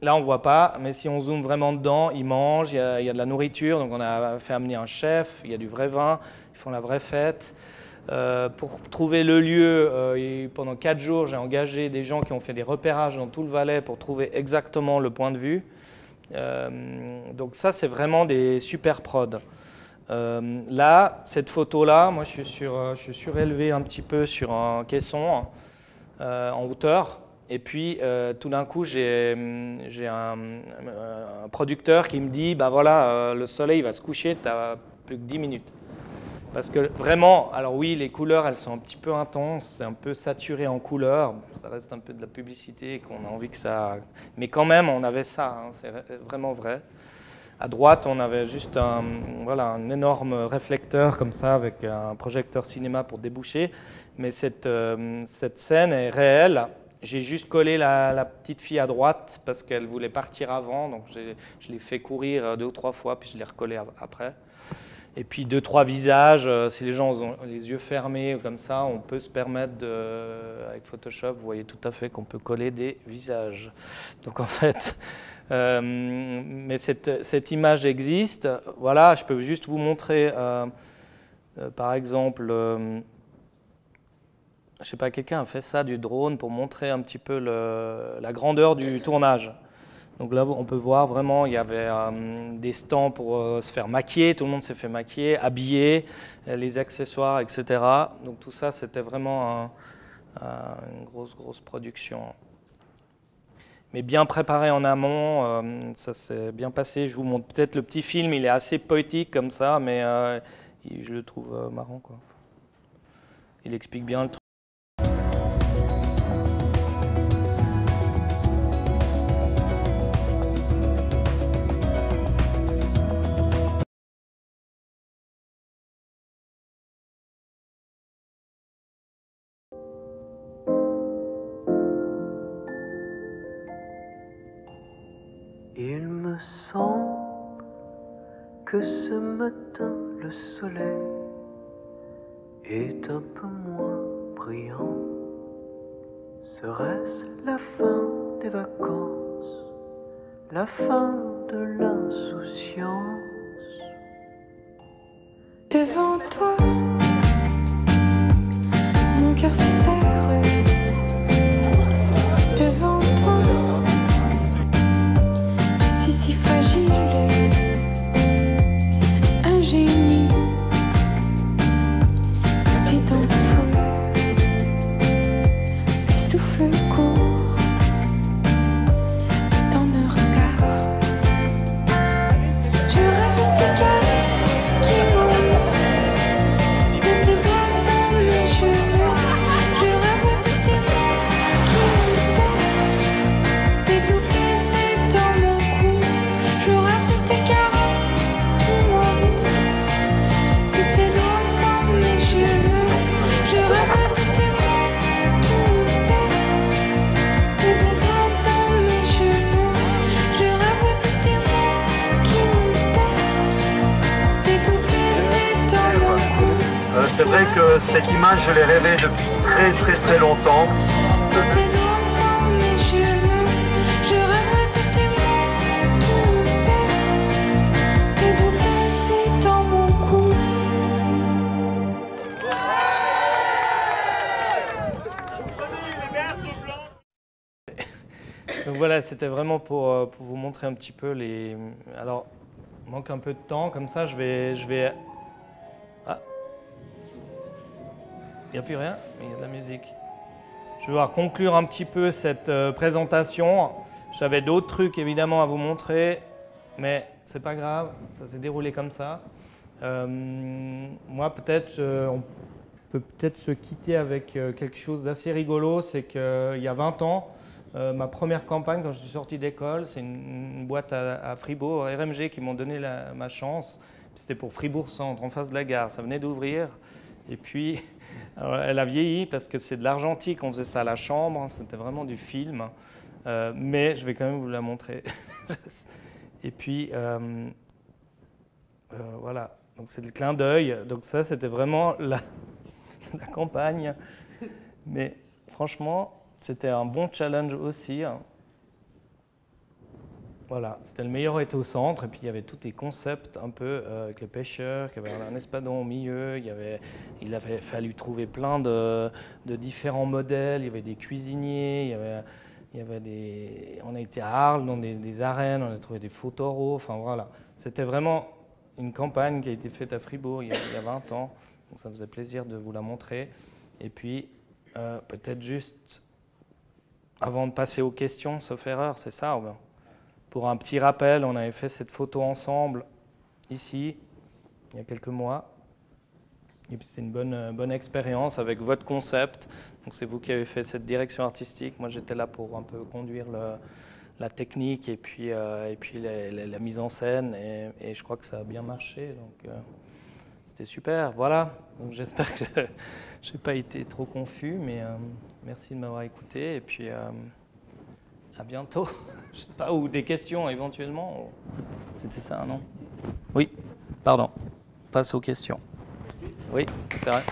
là, on ne voit pas, mais si on zoome vraiment dedans, ils mangent, il y a de la nourriture. Donc, on a fait amener un chef, il y a du vrai vin, ils font la vraie fête. Pour trouver le lieu, pendant 4 jours, j'ai engagé des gens qui ont fait des repérages dans tout le Valais pour trouver exactement le point de vue. Donc ça, c'est vraiment des super prods. Là, cette photo-là, moi, je suis surélevé un petit peu sur un caisson en hauteur. Et puis, tout d'un coup, j'ai un producteur qui me dit, voilà, le soleil va se coucher, tu n'as plus que 10 minutes. Parce que vraiment, alors oui, les couleurs, elles sont un petit peu intenses, c'est un peu saturé en couleurs, ça reste un peu de la publicité, qu'on a envie que ça... Mais quand même, on avait ça, c'est vraiment vrai. À droite, on avait juste un énorme réflecteur comme ça, avec un projecteur cinéma pour déboucher. Mais cette scène est réelle. J'ai juste collé la petite fille à droite parce qu'elle voulait partir avant, donc je l'ai fait courir 2 ou 3 fois, puis je l'ai recollé après. Et puis 2-3 visages, si les gens ont les yeux fermés comme ça, on peut se permettre avec Photoshop, vous voyez tout à fait qu'on peut coller des visages. Donc en fait, mais cette image existe. Voilà, je peux juste vous montrer, par exemple, je ne sais pas, quelqu'un a fait ça du drone pour montrer un petit peu la grandeur du tournage. Donc là, on peut voir vraiment, il y avait des stands pour se faire maquiller, tout le monde s'est fait maquiller, habiller, les accessoires, etc. Donc tout ça, c'était vraiment une grosse production. Mais bien préparé en amont, ça s'est bien passé. Je vous montre peut-être le petit film, il est assez poétique comme ça, mais je le trouve marrant, quoi. Il explique bien le truc. Il me semble que ce matin le soleil est un peu moins brillant. Serait-ce la fin des vacances, la fin de l'insouciance? Devant toi, mon cœur se serre. Devant toi, je suis si fragile, un génie. Tu t'en fous, le souffle court, tant de regards. Je rêve de tes caresses qui m'enlèvent, de tes doigts dans mes cheveux. Je C'est vrai que cette image, je l'ai rêvée depuis très longtemps. De tes doigts dans mes cheveux, je rêve de tes mains qui me baisent, tes doux baisers dans mon cou. Donc voilà, c'était vraiment pour vous montrer un petit peu les... Alors, il manque un peu de temps, comme ça je vais... Ah, il n'y a plus rien, mais il y a de la musique. Je vais devoir conclure un petit peu cette présentation. J'avais d'autres trucs évidemment à vous montrer, mais c'est pas grave, ça s'est déroulé comme ça. Moi peut-être, on peut peut-être se quitter avec quelque chose d'assez rigolo, c'est qu'il y a 20 ans, ma première campagne quand je suis sorti d'école, c'est une boîte à Fribourg, RMG, qui m'ont donné ma chance. C'était pour Fribourg Centre, en face de la gare, ça venait d'ouvrir. Et puis, alors, elle a vieilli parce que c'est de l'argentique, on faisait ça à la chambre, hein, c'était vraiment du film. Mais je vais quand même vous la montrer. Et puis, voilà, donc c'est le clin d'œil. Donc ça, c'était vraiment la campagne. Mais franchement, c'était un bon challenge aussi. Voilà, c'était le meilleur était au centre, et puis il y avait tous les concepts un peu avec les pêcheurs, il y avait un espadon au milieu, il avait fallu trouver plein de différents modèles, il y avait des cuisiniers, on a été à Arles dans des arènes, on a trouvé des faux taureaux, enfin voilà. C'était vraiment une campagne qui a été faite à Fribourg il y a 20 ans, donc ça faisait plaisir de vous la montrer. Et puis, peut-être juste, avant de passer aux questions, sauf erreur, c'est ça, pour un petit rappel, on avait fait cette photo ensemble, ici, il y a quelques mois. Et puis c'était une bonne expérience avec votre concept. Donc c'est vous qui avez fait cette direction artistique. Moi j'étais là pour un peu conduire la technique et puis la mise en scène. Et je crois que ça a bien marché. Donc c'était super. Voilà. Donc j'espère que je n'ai pas été trop confus, mais merci de m'avoir écouté. Et puis à bientôt. Je sais pas, ou des questions éventuellement. C'était ça, non? Oui, pardon. Passe aux questions. Oui, c'est vrai.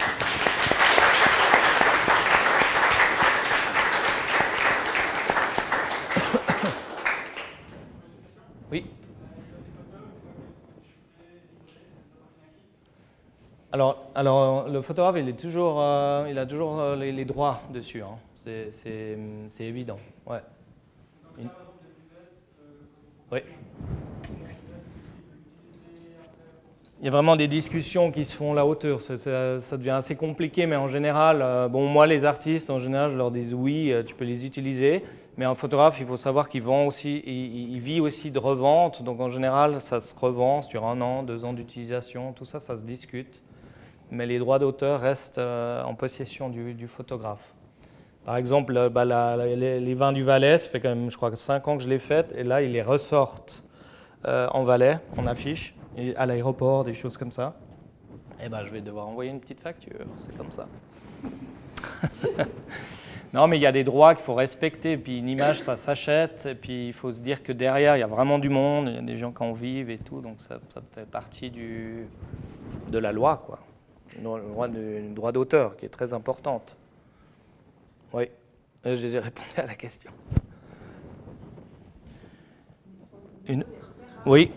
Oui. Alors, le photographe, il a toujours les droits dessus. Hein. C'est évident. Ouais. Oui. Il y a vraiment des discussions qui se font à la hauteur. Ça devient assez compliqué, mais en général, moi, les artistes, en général, je leur dis oui, tu peux les utiliser. Mais un photographe, il faut savoir qu'il vend aussi, il vit aussi de revente. Donc, en général, ça se revend sur 1 an, 2 ans d'utilisation. Tout ça, ça se discute. Mais les droits d'auteur restent en possession du photographe. Par exemple, les vins du Valais, ça fait quand même, je crois, 5 ans que je l'ai fait. Et là, ils les ressortent en Valais, en affiche. Et à l'aéroport, des choses comme ça. Eh ben, je vais devoir envoyer une petite facture, c'est comme ça. Non, mais il y a des droits qu'il faut respecter, et puis une image, ça s'achète, et puis il faut se dire que derrière, il y a vraiment du monde, il y a des gens qui en vivent et tout, donc ça fait partie de la loi, quoi. Le droit d'auteur, qui est très importante. Oui, j'ai répondu à la question. Oui.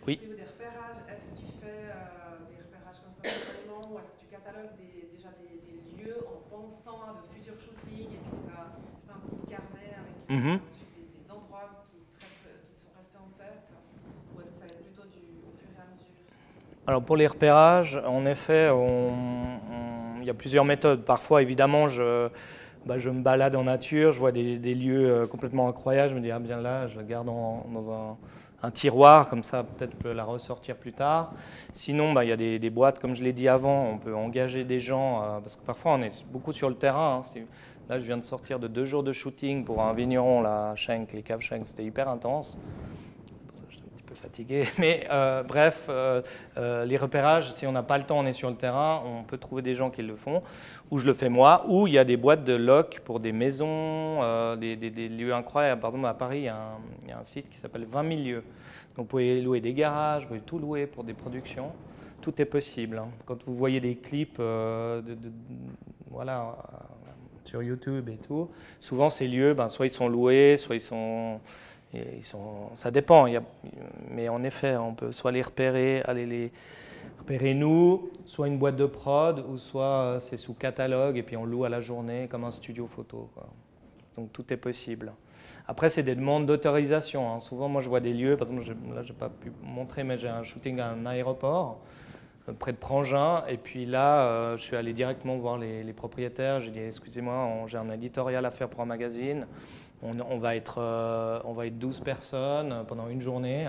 Oui. Au niveau des repérages, est-ce que tu fais des repérages comme ça spontanément ou est-ce que tu catalogues déjà des lieux en pensant à de futurs shootings et puis tu as un petit carnet avec des endroits qui te sont restés en tête ou est-ce que ça va être plutôt au fur et à mesure? Alors pour les repérages, en effet, il y a plusieurs méthodes. Parfois, évidemment, je me balade en nature, je vois des lieux complètement incroyables, je me dis, ah bien là, je la garde dans un tiroir, comme ça, peut-être je peux la ressortir plus tard. Sinon, il y a des boîtes, comme je l'ai dit avant, on peut engager des gens, parce que parfois on est beaucoup sur le terrain. Hein. Là, je viens de sortir de 2 jours de shooting pour un vigneron, là, Schenk, les caves Schenk, c'était hyper intense. C'est pour ça que j'étais un petit peu fatigué. Mais bref, les repérages, si on n'a pas le temps, on est sur le terrain, on peut trouver des gens qui le font, ou je le fais moi, ou il y a des boîtes de loc pour des maisons, des lieux incroyables. Par exemple, à Paris, il y a un site qui s'appelle 20 000 lieux. Donc, vous pouvez louer des garages, vous pouvez tout louer pour des productions. Tout est possible. Quand vous voyez des clips voilà, sur YouTube et tout, souvent ces lieux, soit ils sont loués, soit ils sont ça dépend. Mais en effet, on peut soit les repérer, aller les repérer nous, soit une boîte de prod, ou soit c'est sous catalogue et puis on loue à la journée comme un studio photo, quoi. Donc tout est possible. Après, c'est des demandes d'autorisation, hein. Souvent, moi, je vois des lieux, par exemple, là, je n'ai pas pu montrer, mais j'ai un shooting à un aéroport, près de Prangin, et puis là, je suis allé directement voir les propriétaires. J'ai dit, excusez-moi, j'ai un éditorial à faire pour un magazine. On va être 12 personnes pendant une journée.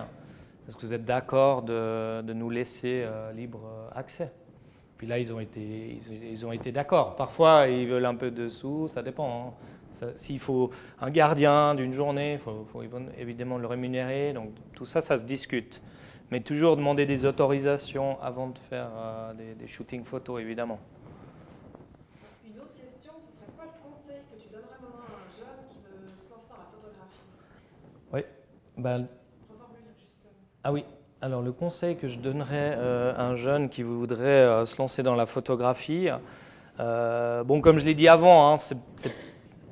Est-ce que vous êtes d'accord de nous laisser libre accès? Puis là, ils ont été d'accord. Parfois, ils veulent un peu de sous, ça dépend, hein. S'il faut un gardien d'une journée, il faut évidemment le rémunérer. Donc tout ça, ça se discute. Mais toujours demander des autorisations avant de faire des shootings photos, évidemment. Une autre question, ce serait quoi le conseil que tu donnerais maintenant à un jeune qui veut se lancer dans la photographie? Oui. Reformule juste. Ah oui. Alors le conseil que je donnerais à un jeune qui voudrait se lancer dans la photographie, bon, comme je l'ai dit avant, hein,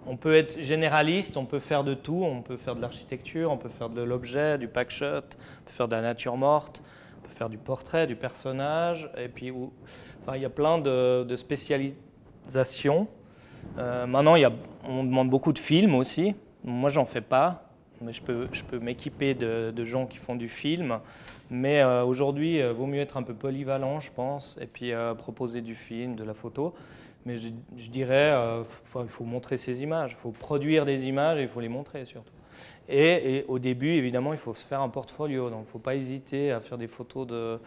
on peut être généraliste, on peut faire de tout, on peut faire de l'architecture, on peut faire de l'objet, du packshot, on peut faire de la nature morte, on peut faire du portrait, du personnage, et puis il y a plein de spécialisations. Maintenant, on demande beaucoup de films aussi. Moi, j'en fais pas, mais je peux m'équiper de gens qui font du film. Mais aujourd'hui, il vaut mieux être un peu polyvalent, je pense, et puis proposer du film, de la photo. Mais je dirais, il faut montrer ces images, il faut produire des images et il faut les montrer surtout. Et au début, évidemment, il faut se faire un portfolio. Donc, il ne faut pas hésiter à faire des photos de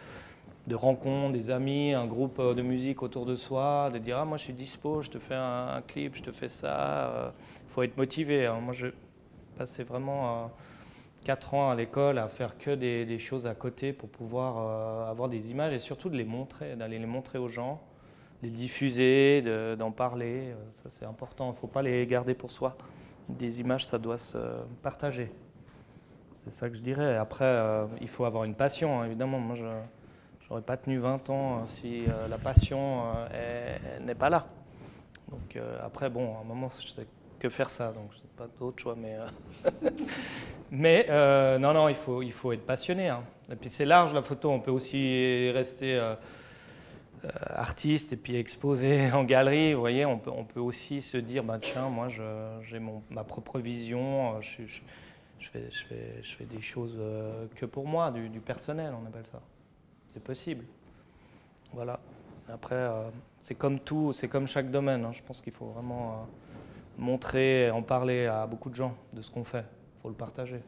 rencontres, des amis, un groupe de musique autour de soi, de dire « Ah, moi, je suis dispo, je te fais un clip, je te fais ça. » Il faut être motivé, hein. Moi, je passais vraiment 4 ans à l'école à faire que des choses à côté pour pouvoir avoir des images et surtout de les montrer, d'aller les montrer aux gens, les diffuser, d'en parler. Ça, c'est important. Il ne faut pas les garder pour soi. Des images, ça doit se partager. C'est ça que je dirais. Après, il faut avoir une passion, hein, évidemment. Moi, je n'aurais pas tenu 20 ans si la passion n'est pas là. Donc après, bon, à un moment, je sais que faire ça, donc je n'ai pas d'autre choix. Mais non, il faut être passionné, hein. Et puis c'est large, la photo. On peut aussi rester artiste et puis exposer en galerie. Vous voyez, on peut aussi se dire, tiens, moi, j'ai ma propre vision. Je fais des choses que pour moi, du personnel, on appelle ça. C'est possible. Voilà. Après, c'est comme tout, c'est comme chaque domaine, hein. Je pense qu'il faut vraiment montrer, en parler à beaucoup de gens de ce qu'on fait. Il faut le partager.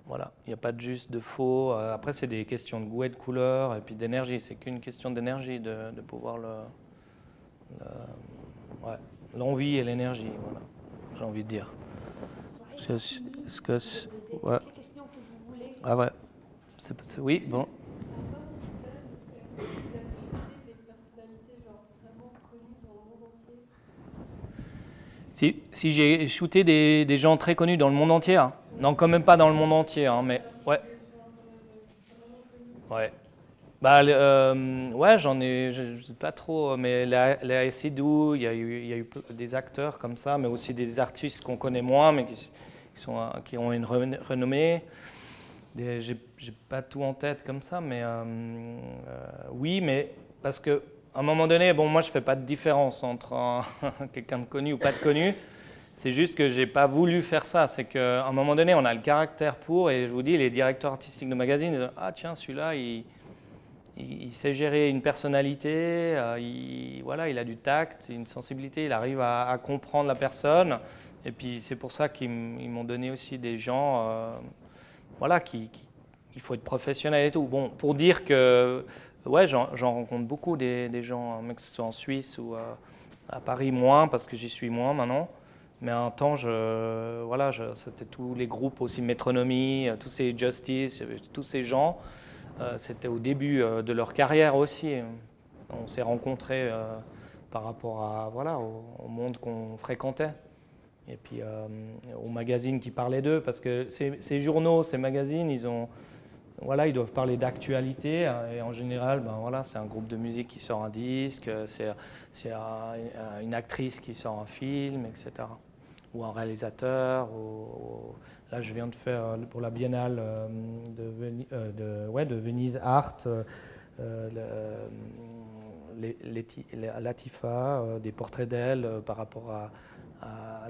Voilà, il n'y a pas de juste, de faux. Après, c'est des questions de goût et de couleur, et puis d'énergie. C'est qu'une question d'énergie, de pouvoir l'envie et l'énergie, voilà, j'ai envie de dire. Est-ce que ouais. Les questions que vous voulez. Ah ouais. Oui, bon. Si j'ai shooté des gens très connus dans le monde entier, hein. Non, quand même pas dans le monde entier, hein, mais ouais. Ouais. Ouais, j'en ai, je sais pas trop, mais la Sidou, il y a eu des acteurs comme ça, mais aussi des artistes qu'on connaît moins, mais qui ont une renommée. J'ai pas tout en tête comme ça, mais oui, mais parce que à un moment donné, bon, moi je fais pas de différence entre quelqu'un de connu ou pas de connu. C'est juste que j'ai pas voulu faire ça. C'est qu'à un moment donné, on a le caractère pour, et je vous dis, les directeurs artistiques de magazines, ils disent, ah tiens, celui-là, il sait gérer une personnalité, il a du tact, une sensibilité, il arrive à comprendre la personne. Et puis c'est pour ça qu'ils m'ont donné aussi des gens, il faut être professionnel et tout. Bon, pour dire que, ouais, j'en rencontre beaucoup des gens, même que ce soit en Suisse ou à Paris moins, parce que j'y suis moins maintenant. Mais en temps, voilà, c'était tous les groupes aussi, Métronomie, tous ces Justice, tous ces gens, c'était au début de leur carrière aussi. On s'est rencontrés par rapport à, voilà, au monde qu'on fréquentait. Et puis aux magazines qui parlaient d'eux, parce que ces journaux, ces magazines, voilà, ils doivent parler d'actualité, et en général, ben voilà, c'est un groupe de musique qui sort un disque, c'est une actrice qui sort un film, etc. Ou un réalisateur. Là, je viens de faire pour la Biennale de Venise Art, Latifa, des portraits d'elle par rapport à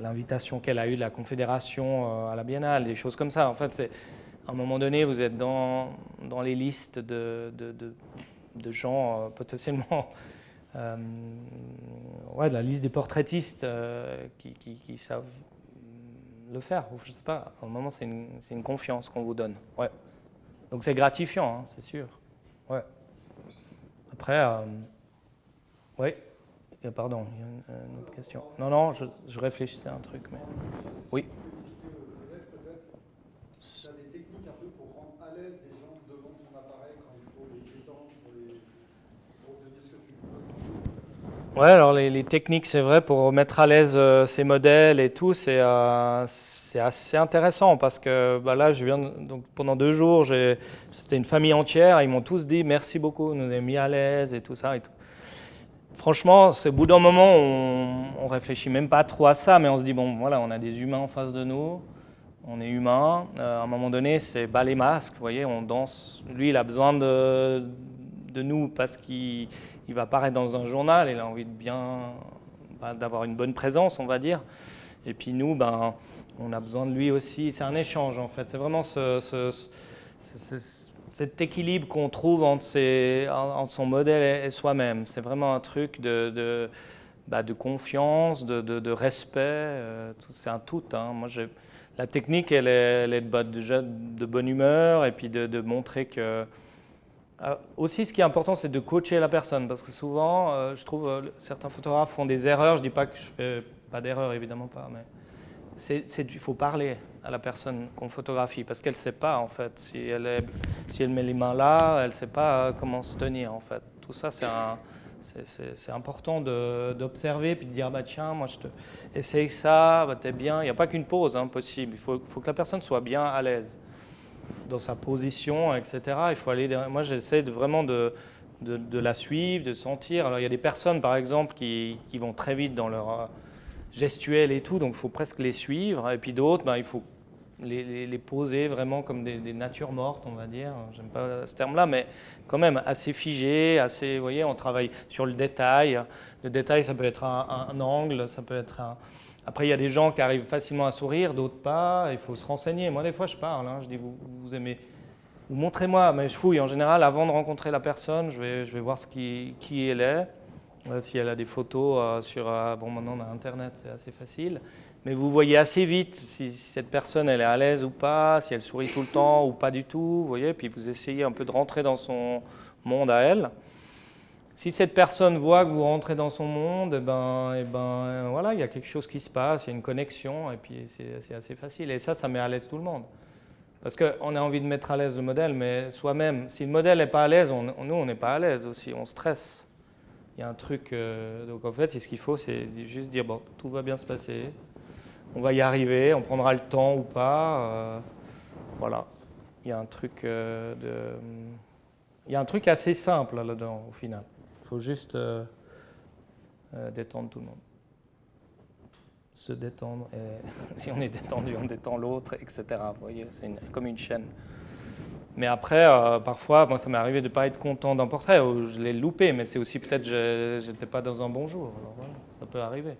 l'invitation qu'elle a eue de la Confédération à la Biennale, des choses comme ça. En fait, à un moment donné, vous êtes dans les listes de gens potentiellement, de la liste des portraitistes qui savent le faire. Je ne sais pas, à un moment, c'est une confiance qu'on vous donne. Ouais. Donc c'est gratifiant, hein, c'est sûr. Ouais. Après, oui. Pardon, il y a une autre question. Non, je réfléchissais à un truc, mais oui. Tu as des techniques un peu pour rendre à l'aise des gens devant ton appareil quand il faut les détendre, pour te dire ce que tu veux. Ouais, alors les techniques, c'est vrai, pour mettre à l'aise ces modèles et tout, c'est assez intéressant parce que là, donc pendant 2 jours, c'était une famille entière, ils m'ont tous dit merci beaucoup, nous avez mis à l'aise et tout ça et tout. Franchement, au bout d'un moment, on réfléchit même pas trop à ça, mais on se dit bon, voilà, on a des humains en face de nous. On est humain. À un moment donné, c'est bas les masques. Vous voyez, on danse. Lui, il a besoin de nous parce qu'il va paraître dans un journal. Il a envie d'avoir une bonne présence, on va dire. Et puis nous, on a besoin de lui aussi. C'est un échange, en fait. C'est vraiment cet équilibre qu'on trouve entre son modèle et soi-même. C'est vraiment un truc de confiance, de respect. C'est un tout. Hein. Moi, la technique, elle est déjà de bonne humeur et puis de montrer que... aussi, ce qui est important, c'est de coacher la personne parce que souvent, je trouve, certains photographes font des erreurs. Je ne dis pas que je fais pas d'erreur, évidemment pas, mais il faut parler à la personne qu'on photographie parce qu'elle ne sait pas, en fait. Si elle met les mains là, elle ne sait pas comment se tenir, en fait. Tout ça, c'est important d'observer puis de dire tiens, moi essaye ça, t'es bien. Il n'y a pas qu'une pose possible. Il faut que la personne soit bien à l'aise dans sa position, etc. Il faut moi, j'essaie vraiment de la suivre, de sentir. Alors il y a des personnes, par exemple, qui vont très vite dans leur gestuelle et tout, donc il faut presque les suivre. Et puis d'autres, il faut les poser vraiment comme des natures mortes, on va dire. J'aime pas ce terme-là, mais quand même assez figé, assez, vous voyez, on travaille sur le détail. Le détail, ça peut être un angle, ça peut être Après, il y a des gens qui arrivent facilement à sourire, d'autres pas. Il faut se renseigner. Moi, des fois, je parle. Je dis, vous aimez... Ou montrez-moi, mais je fouille. En général, avant de rencontrer la personne, je vais voir qui elle est. Si elle a des photos bon, maintenant, on a Internet, c'est assez facile. Mais vous voyez assez vite si cette personne elle est à l'aise ou pas, si elle sourit tout le temps ou pas du tout, vous voyez, puis vous essayez un peu de rentrer dans son monde à elle. Si cette personne voit que vous rentrez dans son monde, voilà, il y a quelque chose qui se passe, il y a une connexion, et puis c'est assez facile. Et ça met à l'aise tout le monde. Parce qu'on a envie de mettre à l'aise le modèle, mais soi-même, si le modèle n'est pas à l'aise, nous, on n'est pas à l'aise aussi, on stresse. Il y a un truc, donc en fait, ce qu'il faut, c'est juste dire, bon, tout va bien se passer. On va y arriver, on prendra le temps ou pas. Voilà, il y a un truc il y a un truc assez simple là-dedans au final. Il faut juste détendre tout le monde. Se détendre, et si on est détendu, on détend l'autre, etc. Vous voyez, c'est comme une chaîne. Mais après, parfois, moi, ça m'est arrivé de ne pas être content d'un portrait, ou je l'ai loupé, mais c'est aussi peut-être que je n'étais pas dans un bon jour. Alors voilà, ça peut arriver.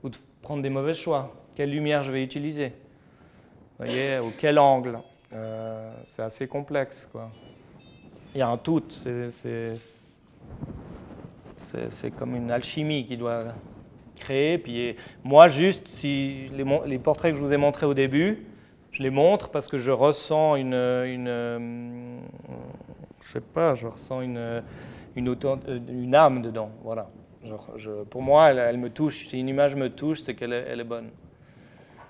Ou de prendre des mauvais choix. Quelle lumière je vais utiliser, vous voyez, ou quel angle. C'est assez complexe, quoi. Il y a un tout. C'est comme une alchimie qui doit créer. Puis moi, juste, si les portraits que je vous ai montrés au début, je les montre parce que je ressens je sais pas, je ressens une âme dedans. Voilà. Pour moi, elle me touche. Si une image me touche, c'est qu'elle est bonne.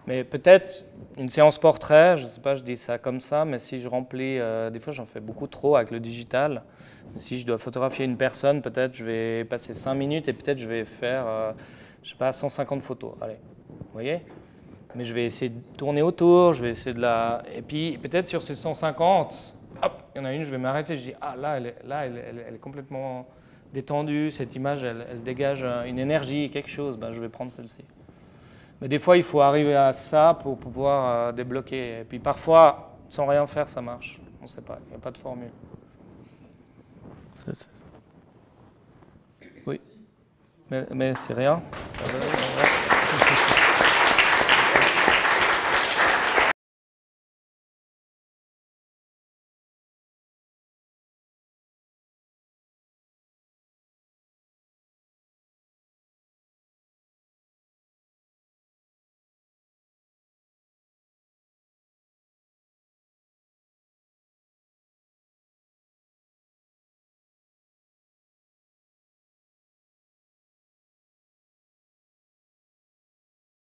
Mais peut-être une séance portrait, je ne sais pas, je dis ça comme ça, mais si je remplis, des fois j'en fais beaucoup trop avec le digital. Si je dois photographier une personne, peut-être je vais passer 5 minutes et peut-être je vais faire, je sais pas, 150 photos. Allez, vous voyez? Mais je vais essayer de tourner autour, je vais essayer de la... Et puis peut-être sur ces 150, hop, il y en a une, je vais m'arrêter, je dis, ah là, elle est complètement détendue, cette image, elle dégage une énergie, quelque chose, ben, je vais prendre celle-ci. Mais des fois, il faut arriver à ça pour pouvoir débloquer. Et puis parfois, sans rien faire, ça marche. On ne sait pas, il n'y a pas de formule. Oui, mais c'est rien.